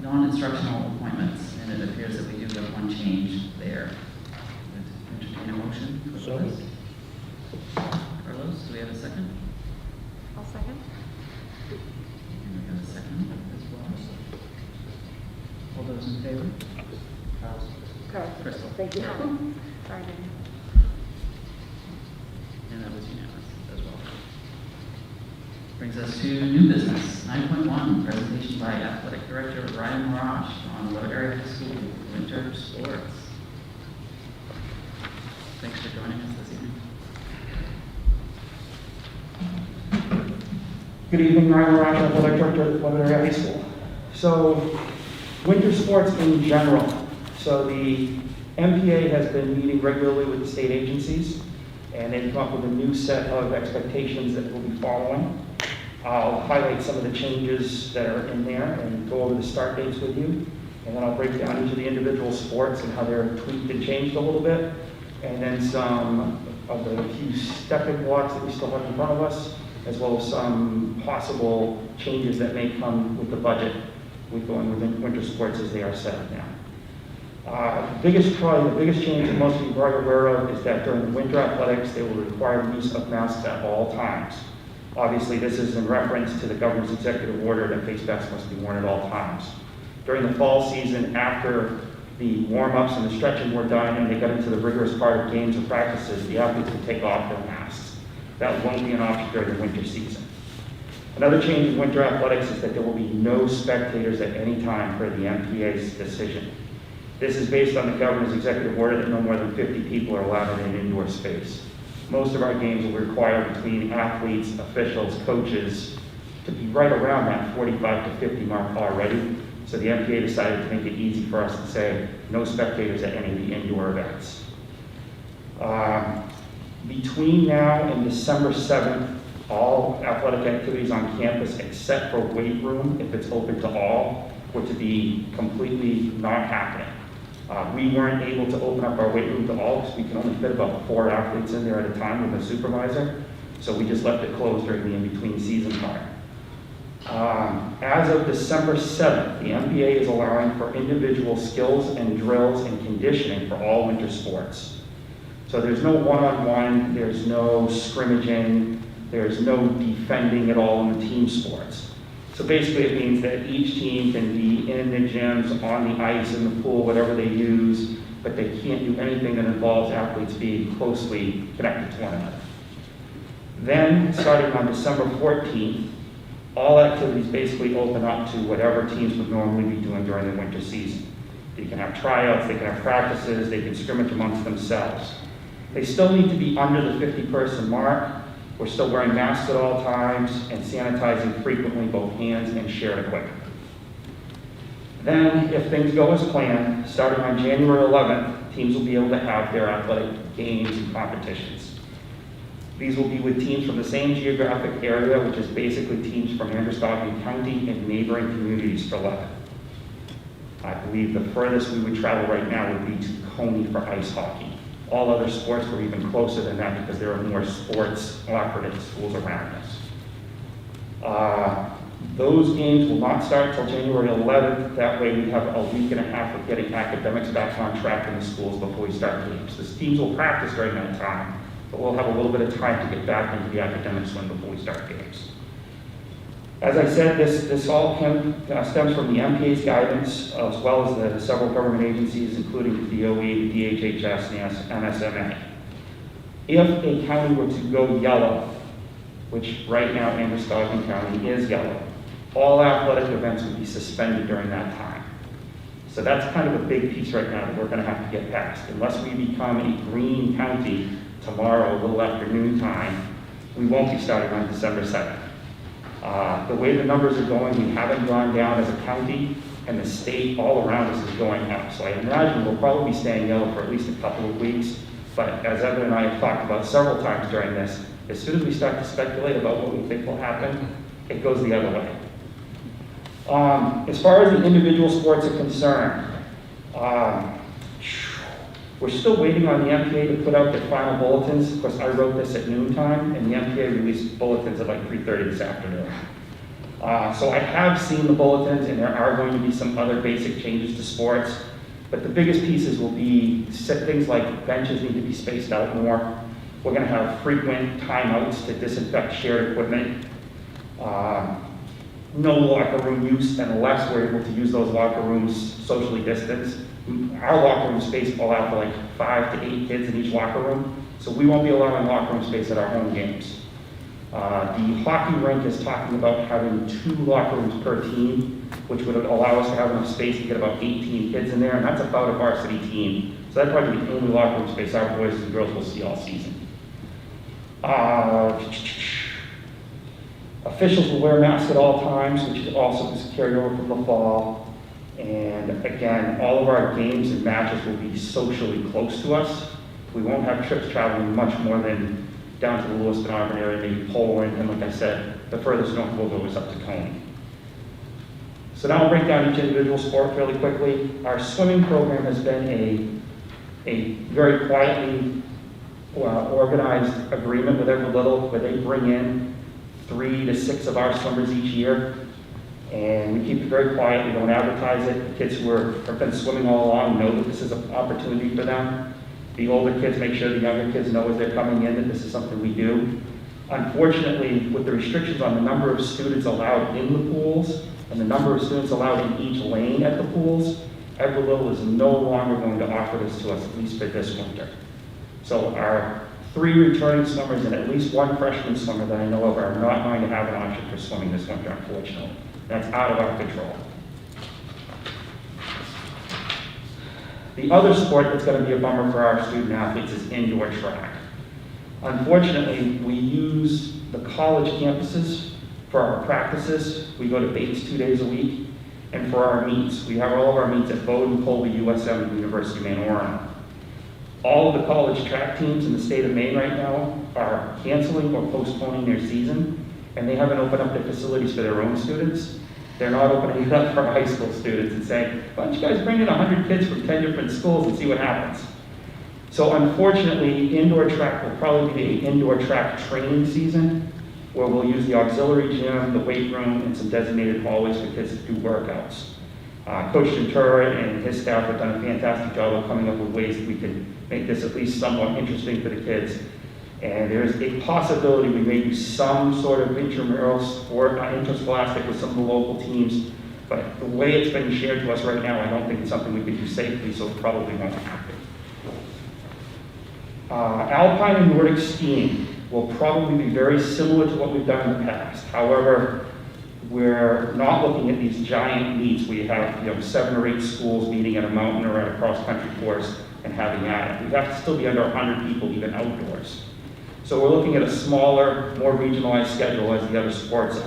Non-instructional appointments, and it appears that we do have one change there. Entertain a motion for the list. Carlos, do we have a second? I'll second. And we have a second as well. All those in favor? Carlos? Crystal? Thank you. Sorry, Daniel. And that was unanimous as well. Brings us to new business. 9.1, presentation by Athletic Director Ryan Marash on Levitt Area High School winter sports. Thanks for joining us this evening. Good evening, Ryan Marash, Athletic Director at Levitt Area High School. So, winter sports in general. So the MPA has been meeting regularly with the state agencies, and they've come up with a new set of expectations that we'll be following. I'll highlight some of the changes that are in there and go over the start dates with you. And then I'll break down each of the individual sports and how they're tweaked and changed a little bit. And then some of the few stepping blocks that we still have in front of us, as well as some possible changes that may come with the budget with going with winter sports as they are set up now. Probably the biggest change that most people are aware of is that during the winter athletics, they will require the use of masks at all times. Obviously, this is in reference to the governor's executive order that face masks must be worn at all times. During the fall season, after the warm-ups and the stretching were done and they got into the rigorous part of games and practices, the athletes can take off their masks. That won't be an option during the winter season. Another change in winter athletics is that there will be no spectators at any time per the MPA's decision. This is based on the governor's executive order that no more than 50 people are allowed in an indoor space. Most of our games will require between athletes, officials, coaches to be right around that 45 to 50 mark already. So the MPA decided to make it easy for us to say no spectators at any of the indoor events. Between now and December 7th, all athletic activities on campus except for weight room, if it's open to all, were to be completely not happening. We weren't able to open up our weight room to all because we can only fit about 4 athletes in there at a time with a supervisor. So we just left it closed during the in-between season part. As of December 7th, the MPA is allowing for individual skills and drills and conditioning for all winter sports. So there's no one-on-one, there's no scrimmaging, there's no defending at all in the team sports. So basically it means that each team can be in the gyms, on the ice, in the pool, whatever they use, but they can't do anything that involves athletes being closely connected to one another. Then, starting on December 14th, all activities basically open up to whatever teams would normally be doing during the winter season. They can have tryouts, they can have practices, they can scrimmage amongst themselves. They still need to be under the 50-person mark, We're still wearing masks at all times and sanitizing frequently both hands and shared equipment. Then, if things go as planned, starting on January 11th, teams will be able to have their athletic games and competitions. These will be with teams from the same geographic area, which is basically teams from Androscoggin County and neighboring communities for Lebanon. I believe the furthest we would travel right now would be to Coney for ice hockey. All other sports were even closer than that because there are more sports offered at the schools around us. Those games will not start until January 11th. That way we have a week and a half of getting academics back on track in the schools before we start games. The teams will practice during that time, but we'll have a little bit of time to get back into the academic swing before we start games. As I said, this all stems from the MPA's guidance, as well as the several government agencies, including the DOE, the DHHS, and the MSAD. If a county were to go yellow, which right now Androscoggin County is yellow, all athletic events would be suspended during that time. So that's kind of a big piece right now that we're going to have to get past. Unless we become a green county tomorrow, a little after noon time, we won't be starting on December 2nd. The way the numbers are going, we haven't gone down as a county, and the state all around us is going up. So I imagine we'll probably be staying yellow for at least a couple of weeks. But as Evan and I have talked about several times during this, as soon as we start to speculate about what we think will happen, it goes the other way. As far as the individual sports are concerned, we're still waiting on the MPA to put out the final bulletins. Of course, I wrote this at noontime, and the MPA released bulletins at like 3:30 this afternoon. So I have seen the bulletins, and there are going to be some other basic changes to sports. But the biggest pieces will be things like benches need to be spaced out more. We're going to have frequent timeouts to disinfect shared equipment. No locker room use unless we're able to use those locker rooms socially distanced. Our locker room space will allow for like 5 to 8 kids in each locker room, so we won't be allowing locker room space at our home games. The hockey rink is talking about having 2 locker rooms per team, which would allow us to have enough space to get about 18 kids in there, and that's about a varsity team. So that's probably the only locker room space our boys and girls will see all season. Officials will wear masks at all times, which is also carried over from the fall. And again, all of our games and matches will be socially close to us. We won't have trips traveling much more than down to the Lewiston Auburn area, maybe Poland, and like I said, the furthest north we'll go is up to Coney. So now I'll break down each individual sport fairly quickly. Our swimming program has been a very quietly organized agreement with Every Little, where they bring in 3 to 6 of our swimmers each year. And we keep it very quiet, we don't advertise it. The kids who have been swimming all along know that this is an opportunity for them. The older kids make sure the younger kids know as they're coming in that this is something we do. Unfortunately, with the restrictions on the number of students allowed in the pools and the number of students allowed in each lane at the pools, Every Little is no longer going to offer this to us, at least for this winter. So our 3 returning swimmers and at least 1 freshman swimmer that I know of are not going to have an option for swimming this winter, unfortunately. That's out of our control. The other sport that's going to be a bummer for our student athletes is indoor track. Unfortunately, we use the college campuses for our practices. We go to Bates 2 days a week. And for our meets, we have all of our meets at Bowdoin, Colby, USM, and University of Maine, Oregon. All of the college track teams in the state of Maine right now are canceling or postponing their season, and they haven't opened up their facilities for their own students. They're not opening it up for high school students and saying, why don't you guys bring in 100 kids from 10 different schools and see what happens? So unfortunately, indoor track will probably be the indoor track training season, where we'll use the auxiliary gym, the weight room, and some designated hallways for kids to do workouts. Coach Ventura and his staff have done a fantastic job of coming up with ways that we can make this at least somewhat interesting for the kids. And there's a possibility we may do some sort of intramural sport, interscholastic with some of the local teams, but the way it's been shared to us right now, I don't think it's something we can do safely, so it probably won't happen. Alpine and Nordic skiing will probably be very similar to what we've done in the past. However, we're not looking at these giant meets where you have 7 or 8 schools meeting at a mountain or at a cross-country course and having at it. We have to still be under 100 people even outdoors. So we're looking at a smaller, more regionalized schedule as the other sports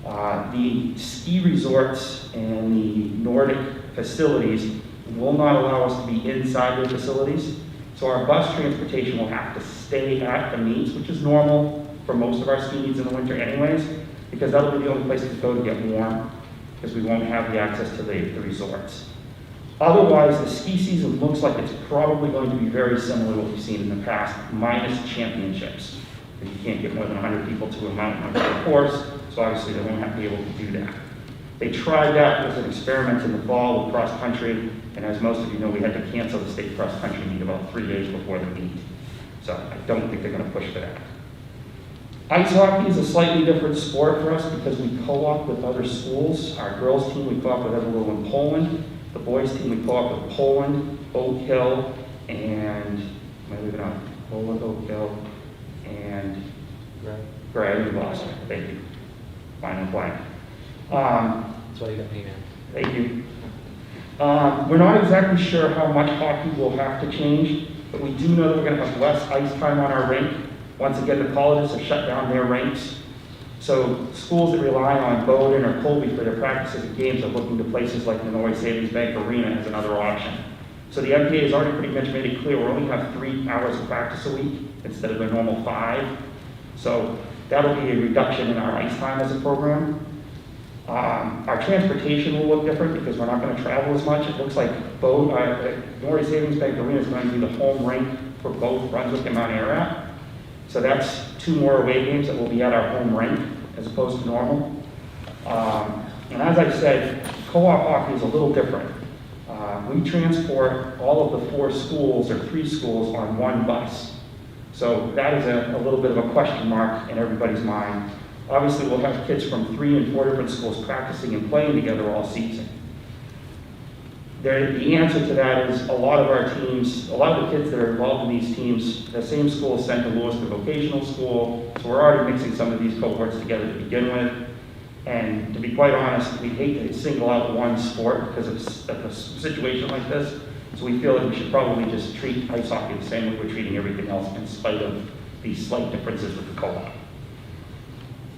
are. The ski resorts and the Nordic facilities will not allow us to be inside their facilities. So our bus transportation will have to stay at the meets, which is normal for most of our ski meets in the winter anyways, because that'll be the only place to go to get warm, because we won't have the access to the resorts. Otherwise, the ski season looks like it's probably going to be very similar to what we've seen in the past, minus championships. You can't get more than 100 people to a mountain or to a course, so obviously they won't have to be able to do that. They tried that as an experiment in the fall with cross country, and as most of you know, we had to cancel the state cross country meet about 3 days before the meet. So I don't think they're going to push for that. Ice hockey is a slightly different sport for us because we co-op with other schools. Our girls team, we co-op with everyone in Poland. The boys team, we co-op with Poland, Oak Hill, and, am I leaving out? Poland, Oak Hill, and Gray in Boston. Thank you. Fine and blank. That's why you got me, man. Thank you. We're not exactly sure how much hockey will have to change, but we do know that we're going to have less ice time on our rink. Once again, the colleges have shut down their rinks. So schools that rely on Bowdoin or Colby for their practices and games are looking to places like Minoy Savings Bank Arena as another option. So the MPA has already pretty much made it clear we'll only have 3 hours of practice a week instead of the normal 5. So that'll be a reduction in our ice time as a program. Our transportation will look different because we're not going to travel as much. It looks like Minoy Savings Bank Arena is going to be the home rink for both Brunswick and Mount Ararat. So that's 2 more away games that will be at our home rink as opposed to normal. And as I said, co-op hockey is a little different. We transport all of the 4 schools or 3 schools on 1 bus. So that is a little bit of a question mark in everybody's mind. Obviously, we'll have kids from 3 and 4 different schools practicing and playing together all season. The answer to that is a lot of our teams, a lot of the kids that are involved in these teams, the same school is sent to Lewiston Vocational School, so we're already mixing some of these cohorts together to begin with. And to be quite honest, we hate to single out one sport because of a situation like this, so we feel that we should probably just treat ice hockey the same way we're treating everything else in spite of these slight differences with the co-op.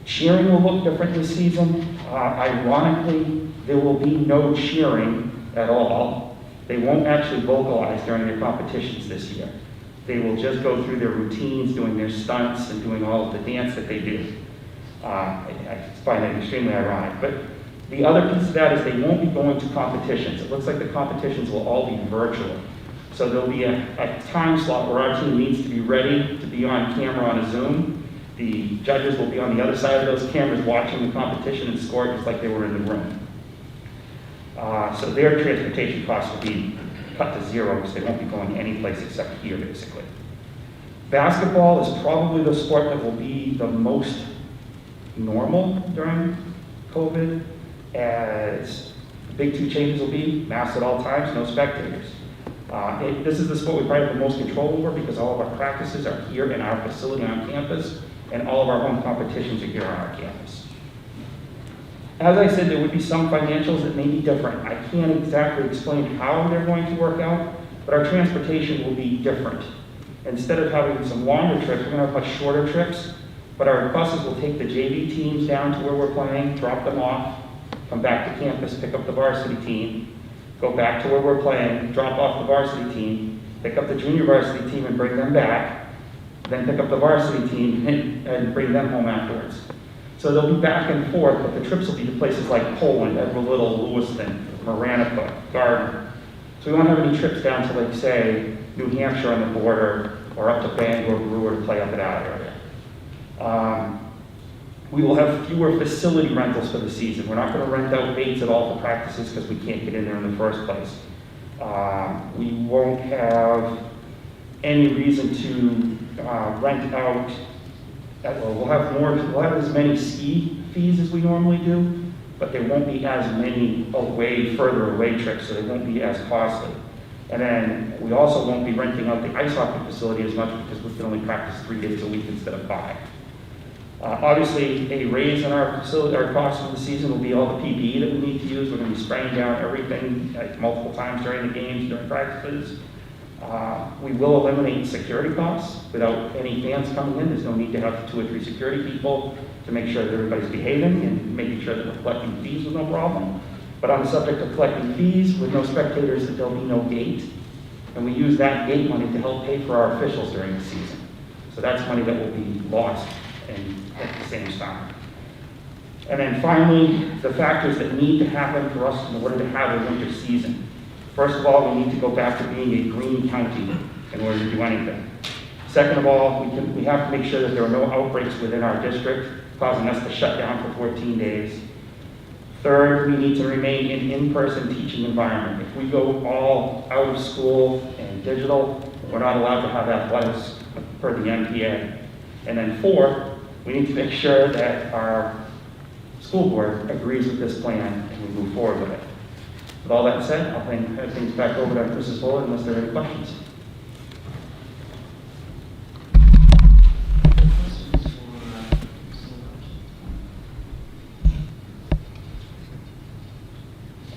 Cheering will look different this season. Ironically, there will be no cheering at all. They won't actually vocalize during their competitions this year. They will just go through their routines, doing their stunts and doing all of the dance that they do. I find that extremely ironic. But the other piece of that is they won't be going to competitions. It looks like the competitions will all be virtual. So there'll be a time slot where our team needs to be ready to be on camera on a Zoom. The judges will be on the other side of those cameras watching the competition and score just like they were in the room. So their transportation costs will be cut to 0 because they won't be going any place except here, basically. Basketball is probably the sport that will be the most normal during COVID, as the big 2 changes will be masked at all times, no spectators. This is the sport we probably have the most control over because all of our practices are here in our facility on campus, and all of our home competitions are here on our campus. As I said, there would be some financials that may be different. I can't exactly explain how they're going to work out, but our transportation will be different. Instead of having some longer trips, we're going to have much shorter trips, but our buses will take the JV teams down to where we're playing, drop them off, come back to campus, pick up the varsity team, go back to where we're playing, drop off the varsity team, pick up the junior varsity team and bring them back, then pick up the varsity team and bring them home afterwards. So they'll be back and forth, but the trips will be to places like Poland, Edward Little, Lewiston, Maranipa, Gardner. So we won't have any trips down to, like, say, New Hampshire on the border, or up to Bangor, Brewer to play up at that area. We will have fewer facility rentals for the season. We're not going to rent out baits at all for practices because we can't get in there in the first place. We won't have any reason to rent out. We'll have as many ski fees as we normally do, but there won't be as many further away trips, so they won't be as costly. And then we also won't be renting out the ice hockey facility as much because we can only practice 3 days a week instead of 5. Obviously, a raise in our facility, our cost for the season will be all the PPE that we need to use. We're going to be spraying down everything multiple times during the games, during practices. We will eliminate security costs without any fans coming in. There's no need to have 2 or 3 security people to make sure that everybody's behaving and making sure that we're collecting fees with no problem. But on the subject of collecting fees, with no spectators, that there'll be no gate. And we use that gate money to help pay for our officials during the season. So that's money that will be lost at the same time. And then finally, the factors that need to happen for us in order to have a winter season. First of all, we need to go back to being a green county in order to do anything. Second of all, we have to make sure that there are no outbreaks within our district causing us to shut down for 14 days. Third, we need to remain in in-person teaching environment. If we go all out of school and digital, we're not allowed to have athletics per the MPA. And then fourth, we need to make sure that our school board agrees with this plan and we move forward with it. With all that said, I'll hand things back over to Mrs. Bullard unless there are any questions.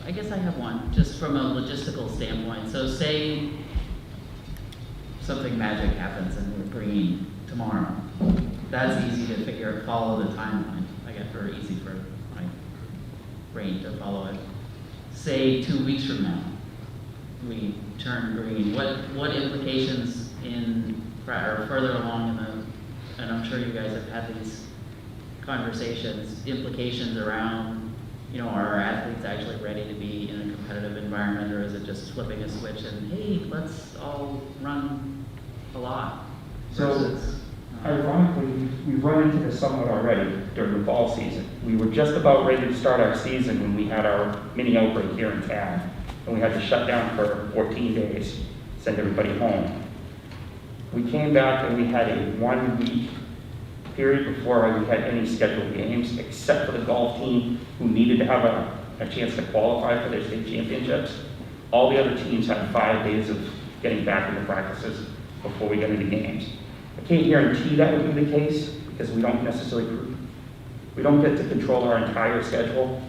I guess I have one, just from a logistical standpoint. So say something magic happens and we're green tomorrow. That's easy to follow the timeline. I guess very easy for my brain to follow it. Say 2 weeks from now, we turn green. What implications or further along and I'm sure you guys have had these conversations, implications around, are our athletes actually ready to be in a competitive environment, or is it just flipping a switch and, hey, let's all run a lot? So, ironically, we've run into this somewhat already during the fall season. We were just about ready to start our season when we had our mini outbreak here in town, and we had to shut down for 14 days, send everybody home. We came back and we had a 1-week period before we had any scheduled games, except for the golf team who needed to have a chance to qualify for their state championships. All the other teams had 5 days of getting back into practices before we get into games. I can't guarantee that would be the case because we don't get to control our entire schedule,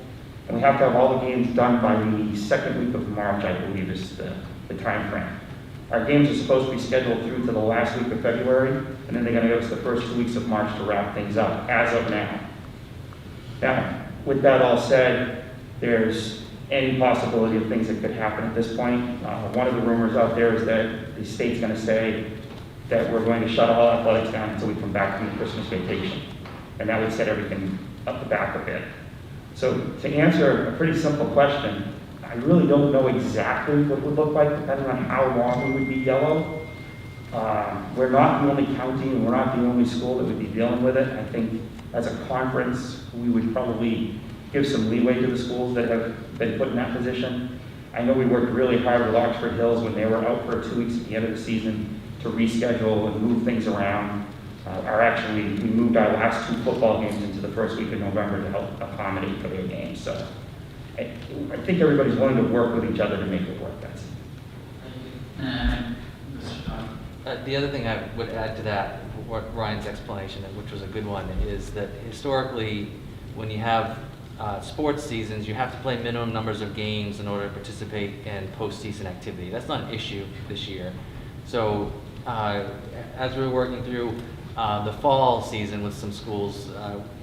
and we have to have all the games done by the second week of March, I believe is the time frame. Our games are supposed to be scheduled through to the last week of February, and then they're going to give us the first 2 weeks of March to wrap things up, as of now. Now, with that all said, there's any possibility of things that could happen at this point. One of the rumors out there is that the state's going to say that we're going to shut all athletics down until we come back from the Christmas vacation. And that would set everything up the back a bit. So to answer a pretty simple question, I really don't know exactly what it would look like depending on how long we would be yellow. We're not the only county and we're not the only school that would be dealing with it. I think as a conference, we would probably give some leeway to the schools that have been put in that position. I know we worked really hard with Oxford Hills when they were out for 2 weeks at the end of the season to reschedule and move things around. We moved our last 2 football games into the first week of November to help accommodate for their games. So I think everybody's willing to work with each other to make it work. That's it. The other thing I would add to that, what Ryan's explanation, which was a good one, is that historically, when you have sports seasons, you have to play minimum numbers of games in order to participate in postseason activity. That's not an issue this year. So as we were working through the fall season with some schools,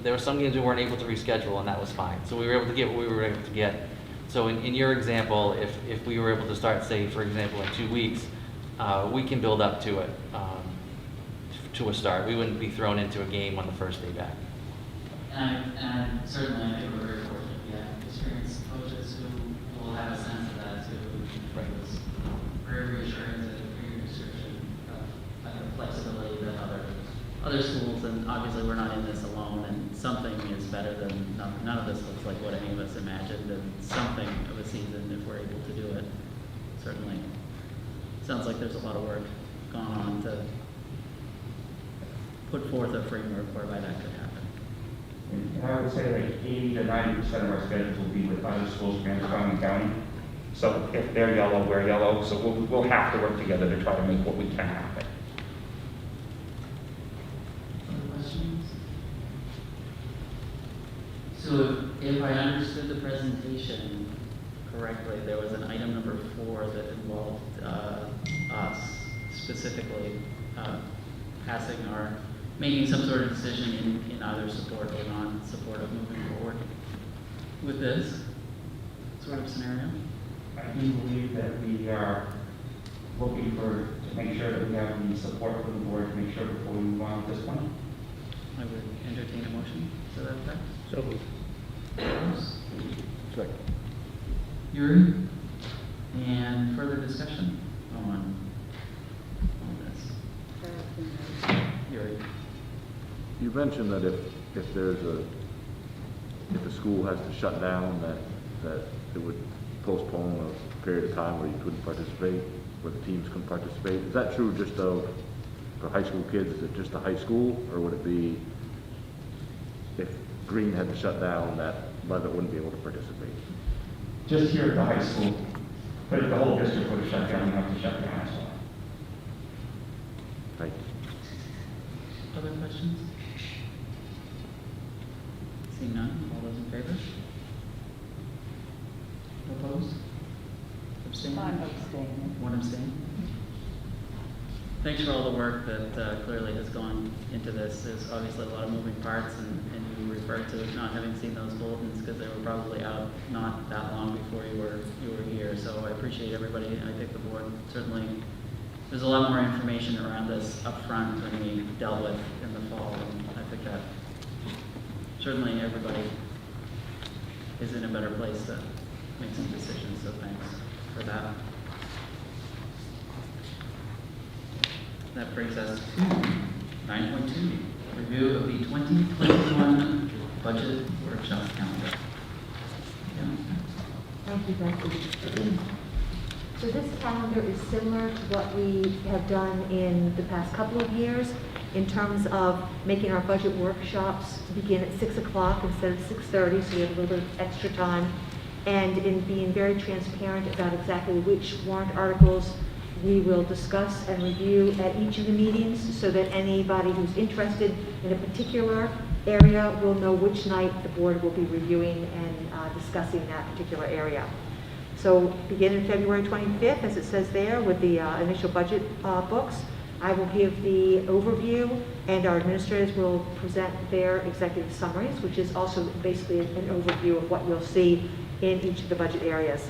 there were some games we weren't able to reschedule, and that was fine. So we were able to get what we were able to get. So in your example, if we were able to start, say, for example, in 2 weeks, we can build up to it, to a start. We wouldn't be thrown into a game on the first day back. And certainly, I think we're very fortunate. We have experienced coaches who will have a sense of that too. Right. It was very reassuring to hear your description of the flexibility that other schools, and obviously we're not in this alone, and something is better than nothing. None of this looks like what any of us imagined, and something of a season, if we're able to do it, certainly sounds like there's a lot of work going on to put forth a framework whereby that could happen. And I would say like 80 to 90% of our schedules will be with other schools from Androscoggin County. So if they're yellow, we're yellow. So we'll have to work together to try to make what we can happen. Other questions? So if I understood the presentation correctly, there was an item number 4 that involved us specifically making some sort of decision in either support or non-support of moving forward with this sort of scenario. I do believe that we are looking to make sure that we have the support from the board to make sure before we move on at this point. I would entertain a motion to that effect. So moved. Carlos? Second. Yuri? And further discussion on this? Yuri? You mentioned that if a school has to shut down, that it would postpone a period of time where you couldn't participate, where the teams couldn't participate. Is that true just for high school kids? Is it just the high school, or would it be if Green had to shut down, that Levitt wouldn't be able to participate? Just here at the high school, but if the whole district would have shut down, we have to shut down as well. Thank you. Other questions? Seeing none, all those in favor? Opposed? Abstained? I'm abstaining. One abstain? Thanks for all the work that clearly has gone into this. There's obviously a lot of moving parts, and you referred to not having seen those bulletins because they were probably out not that long before you were here. So I appreciate everybody, and I think the board certainly, there's a lot more information around this up front than we dealt with in the fall, and I think that certainly everybody is in a better place to make some decisions, so thanks for that. That brings us to 9.2, review of the 2021 budget workshop calendar. Yeah. Thank you, Becky. So this calendar is similar to what we have done in the past couple of years in terms of making our budget workshops begin at 6 o'clock instead of 6:30, so we have a little bit of extra time, and in being very transparent about exactly which warrant articles we will discuss and review at each of the meetings so that anybody who's interested in a particular area will know which night the board will be reviewing and discussing that particular area. So beginning February 25th, as it says there, with the initial budget books, I will give the overview and our administrators will present their executive summaries, which is also basically an overview of what you'll see in each of the budget areas.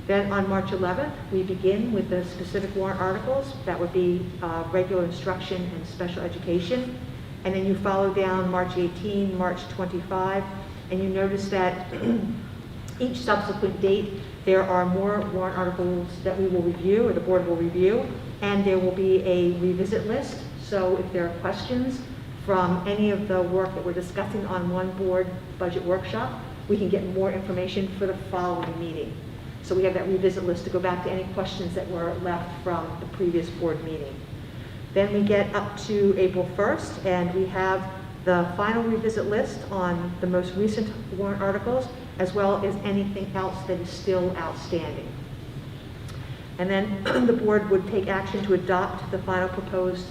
Then on March 11th, we begin with the specific warrant articles. That would be regular instruction and special education. And then you follow down March 18, March 25, and you notice that each subsequent date, there are more warrant articles that we will review, or the board will review, and there will be a revisit list. So if there are questions from any of the work that we're discussing on one board budget workshop, we can get more information for the following meeting. So we have that revisit list to go back to any questions that were left from the previous board meeting. Then we get up to April 1st, and we have the final revisit list on the most recent warrant articles, as well as anything else that is still outstanding. And then the board would take action to adopt the final proposed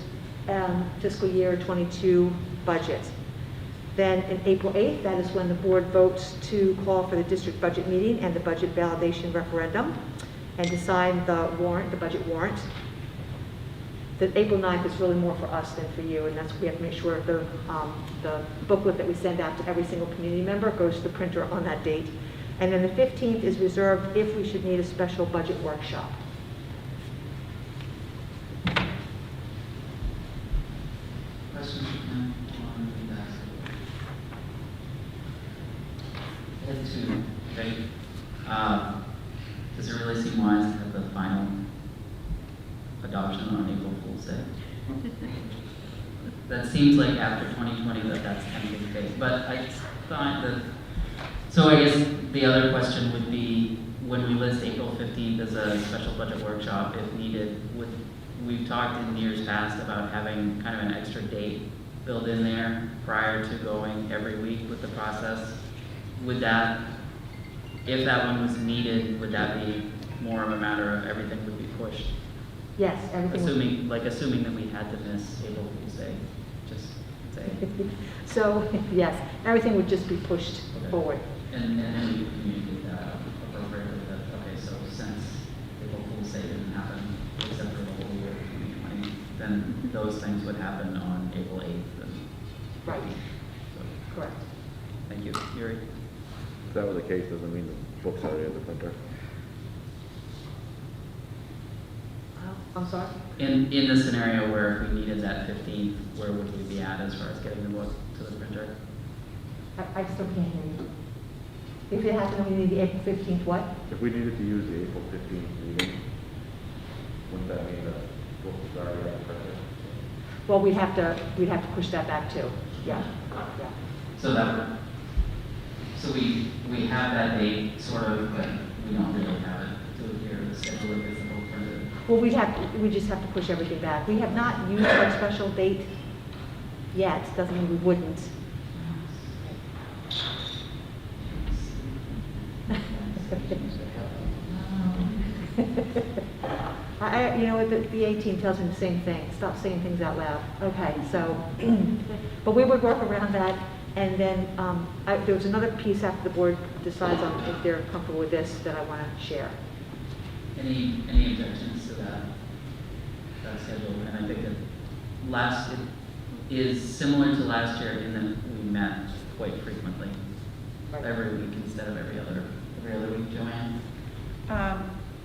fiscal year 22 budget. Then in April 8th, that is when the board votes to call for the district budget meeting and the budget validation referendum and decide the warrant, the budget warrant. The April 9th is really more for us than for you, and that's we have to make sure the booklet that we send out to every single community member goes to the printer on that date. And then the 15th is reserved if we should need a special budget workshop. Questions on that? Head two, okay. Does it really seem wise to have the final adoption on April Fool's Day? That seems like after 2020 that's kind of the case, but I thought that, so I guess the other question would be, when we list April 15th as a special budget workshop, if needed, we've talked in years past about having kind of an extra date built in there prior to going every week with the process. Would that, if that one was needed, would that be more of a matter of everything would be pushed? Yes, everything. Assuming that we had to miss April Fool's Day, just say. So, yes, everything would just be pushed Okay. forward. And then we communicate that appropriately, that say didn't happen except for the whole year of 2020, then those things would happen on April 8th. Right, So, correct. thank you. Yuri? If that were the case, doesn't mean the book's already at the printer. I'm sorry? In the scenario where if we needed that 15th, where would we be at as far as getting the book to the printer? I still can't hear you. If it happened, we need the April 15th, what? If we needed to use the April 15th meeting, wouldn't that mean the book was already at the printer? Well, we'd have to push that back too. Yeah, yeah. So we have that date sort of, but we don't really have it to here to schedule it as the book printed. Well, we just have to push everything back. We have not used our special date yet, doesn't mean we wouldn't. You know what, the 18 tells me the same thing. Stop saying things out loud. Okay, so, but we would work around that. And then there was another piece after the board decides on if they're comfortable with this that I want to share. Any objections to that schedule? And I think that it is similar to last year in that we met quite frequently, Right. every week instead of every other week. Joanne?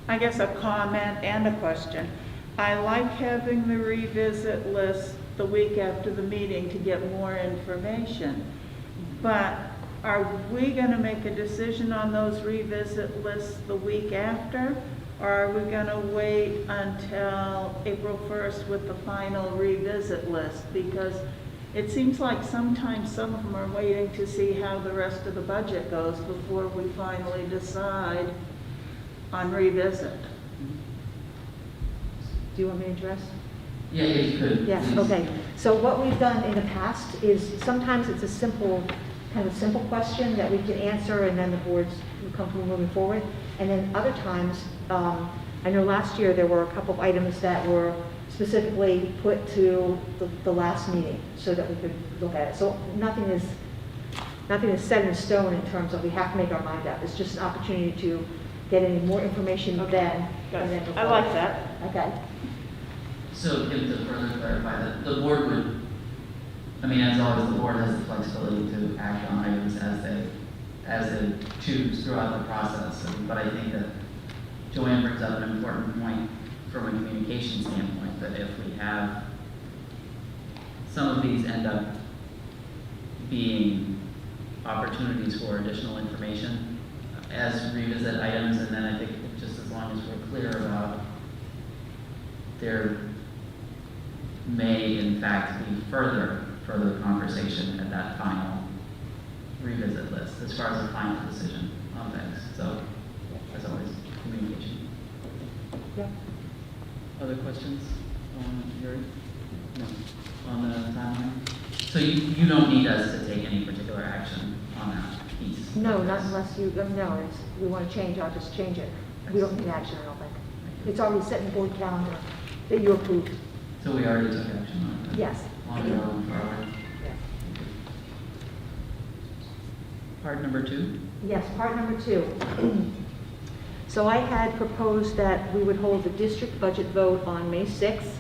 I guess a comment and a question. I like having the revisit list the week after the meeting to get more information. But are we going to make a decision on those revisit lists the week after? Or are we going to wait until April 1st with the final revisit list? Because it seems like sometimes some of them are waiting to see how the rest of the budget goes before we finally decide on revisit. Do you want me to address? Yeah, you could. Yes, please. okay. So what we've done in the past is sometimes it's a simple question that we can answer and then the board's comfortable moving forward. And then other times, I know last year there were a couple of items that were specifically put to the last meeting so that we could look at it. So nothing is set in stone in terms of we have to make our mind up. It's just an opportunity to get any more information then. And then I like that. Okay. So Kim, to further clarify that, the board would, I mean, as always, the board has the flexibility to act on items as they choose throughout the process. But I think that Joanne brings up an important point from a communication standpoint, that if we have, some of these end up being opportunities for additional information as revisit items, and then I think just as long as we're clear about there may in fact be further conversation at that final revisit list as far as the final decision on things. So, as always, communication. Yeah. Other questions on Yuri? No. On the timeline? So you don't need us to take any particular action on that piece? No, not unless you, no, we want to change, I'll just change it. We don't need action, I don't think. It's already set in the board calendar that you approved. So we already took action on it? Yes. On your own forward? Yes. Part number 2? Yes, part number 2. So I had proposed that we would hold the district budget vote on May 6th,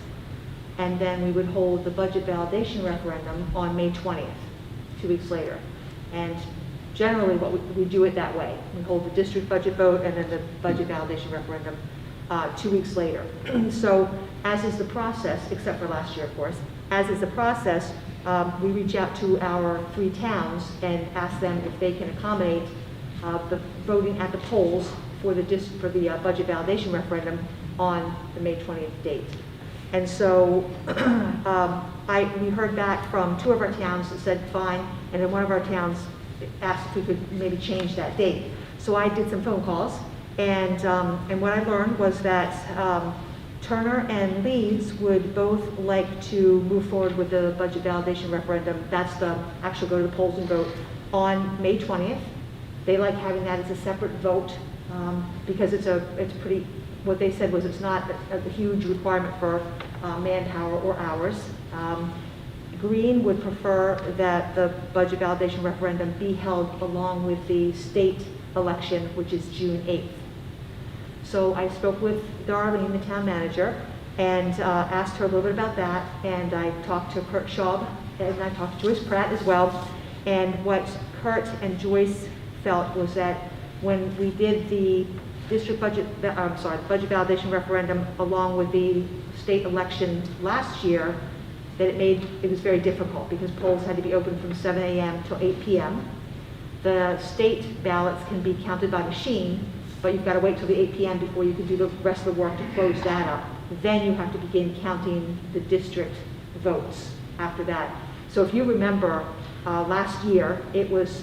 and then we would hold the budget validation referendum on May 20th, 2 weeks later. And generally, we do it that way. We hold the district budget vote and then the budget validation referendum 2 weeks later. So as is the process, except for last year, of course, as is the process, we reach out to our 3 towns and ask them if they can accommodate the voting at the polls for the budget validation referendum on the May 20th date. And so we heard back from 2 of our towns that said fine, and then 1 of our towns asked if we could maybe change that date. So I did some phone calls, and what I learned was that Turner and Leeds would both like to move forward with the budget validation referendum. That's the actual go to the polls and vote on May 20th. They like having that as a separate vote because it's pretty, what they said was it's not a huge requirement for manpower or hours. Green would prefer that the budget validation referendum be held along with the state election, which is June 8th. So I spoke with Darlene, the town manager, and asked her a little bit about that, and I talked to Kurt Schaub, and I talked to Joyce Pratt as well. And what Kurt and Joyce felt was that when we did the district budget, budget validation referendum along with the state election last year, that it was very difficult because polls had to be open from 7 a.m. till 8 p.m. The state ballots can be counted by machine, but you've got to wait till the 8 p.m. before you can do the rest of the work to close that up. Then you have to begin counting the district votes after that. So if you remember, last year, it was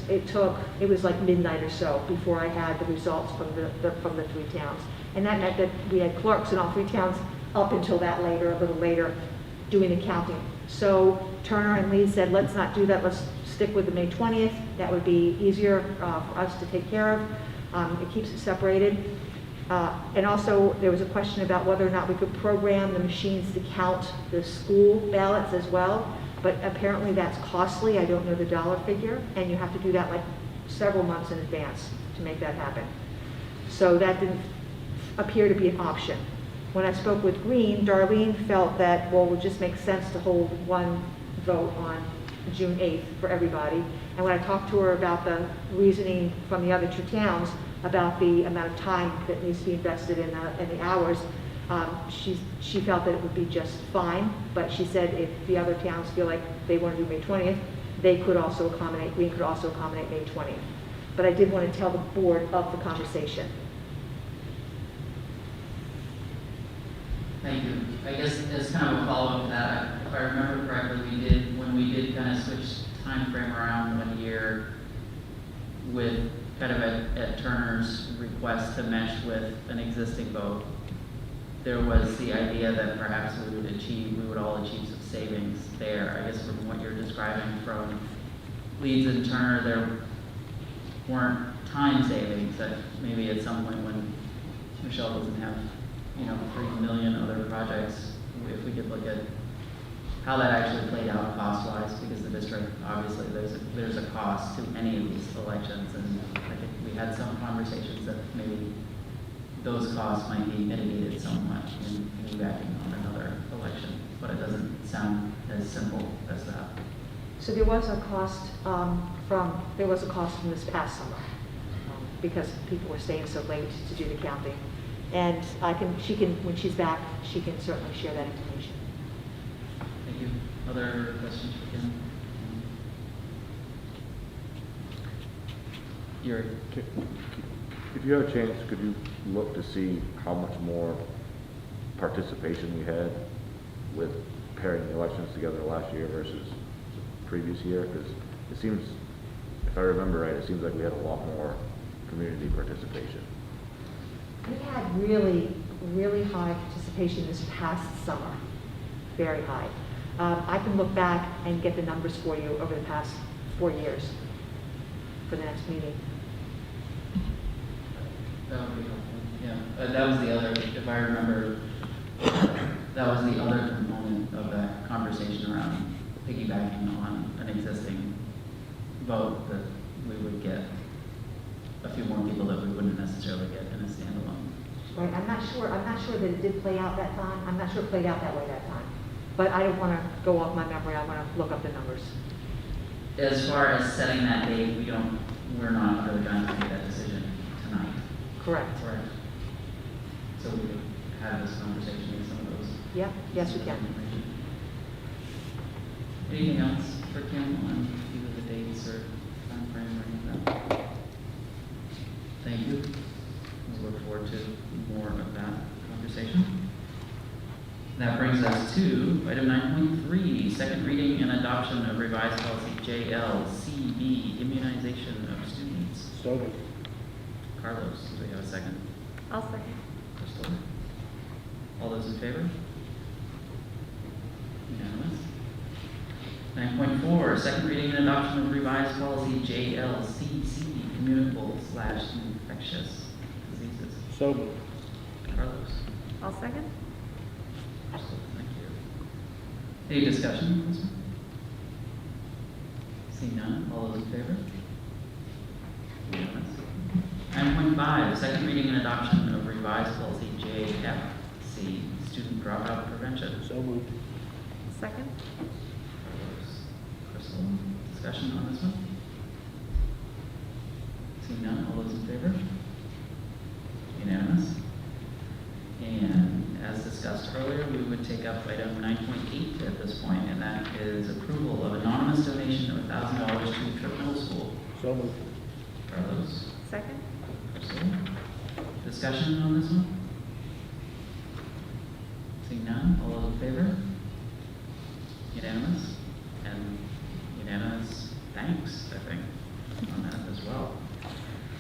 like midnight or so before I had the results from the 3 towns. And that meant that we had clerks in all 3 towns up until a little later, doing the counting. So Turner and Lee said, let's not do that, let's stick with the May 20th. That would be easier for us to take care of. It keeps it separated. And also, there was a question about whether or not we could program the machines to count the school ballots as well. But apparently that's costly. I don't know the dollar figure. And you have to do that like several months in advance to make that happen. So that didn't appear to be an option. When I spoke with Green, Darlene felt that, well, it would just make sense to hold one vote on June 8th for everybody. And when I talked to her about the reasoning from the other 2 towns about the amount of time that needs to be invested in the hours, she felt that it would be just fine. But she said if the other towns feel like they want to do May 20th, they could also accommodate, Green could also accommodate May 20th. But I did want to tell the board of the conversation. Thank you. I guess as kind of a follow-up to that, if I remember correctly, when we did kind of switch time frame around 1 year with kind of at Turner's request to mesh with an existing vote, there was the idea that perhaps we would all achieve some savings there. I guess from what you're describing from Leeds and Turner, there weren't time savings that maybe at some point when Michelle doesn't have 3 million other projects, if we could look at how that actually played out cost-wise, because the district, obviously, there's a cost to any of these elections, and I think we had some conversations that maybe those costs might be mitigated somewhat in piggybacking on another election, but it doesn't sound as simple as that. So there was a cost from this past summer because people were staying so late to do the counting. And she can, when she's back, she can certainly share that information. Thank you. Other questions for Kim? If you have a chance, could you look to see how much more participation we had with pairing the elections together last year versus the previous year? Because it seems, if I remember right, it seems like we had a lot more community participation. We had really, really high participation this past summer, very high. I can look back and get the numbers for you over the past 4 years for the next meeting. That would be helpful, yeah. That was the other, if I remember, that was the other component of that conversation around piggybacking on an existing vote, that we would get a few more people that we wouldn't necessarily get in a standalone. Right, I'm not sure that it did play out that time. I'm not sure it played out that way that time. But I don't want to go off my memory. I want to look up the numbers. As far as setting that date, we're not under the gun to make that decision tonight. Correct. Correct. So we could have this conversation with some of those. Yep, yes we can. Anything else for Kim on either the dates or time frame or anything like that? Thank you. We'll look forward to more of that conversation. That brings us to item 9.3, second reading and adoption of revised policy JLCB, immunization of students. So moved. Carlos, do we have a second? I'll second. Crystal? All those in favor? Unanimous. 9.4, second reading and adoption of revised policy JLCC, communicable/infectious diseases. So moved. Carlos? I'll second. Excellent, thank you. Any discussion on this one? Seeing none, all those in favor? Unanimous. 9.5, second reading and adoption of revised revised policy JFC, student dropout prevention. So moved. Second? Crystal, discussion on this one? Seeing none, all those in favor? Unanimous? And as discussed earlier, we would take up item 9.8 at this point, and that is approval of anonymous donation of $1,000 to Trip Middle School. So moved. Carlos? Second? Crystal? Discussion on this one? Seeing none, all those in favor? Unanimous? And unanimous thanks, I think, on that as well.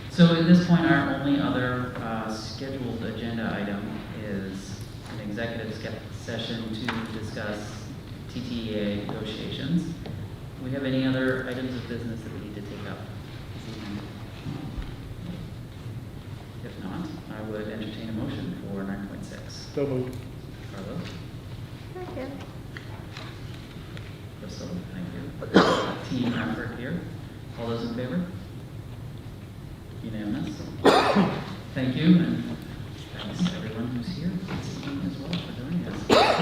So at this point, our only other scheduled agenda item is an executive session to discuss TTEA negotiations. Do we have any other items of business that we need to take up this evening? If not, I would entertain a motion for 9.6. So moved. Carlos? Second. Crystal, thank you. Team effort here. All those in favor? Unanimous. Thank you, and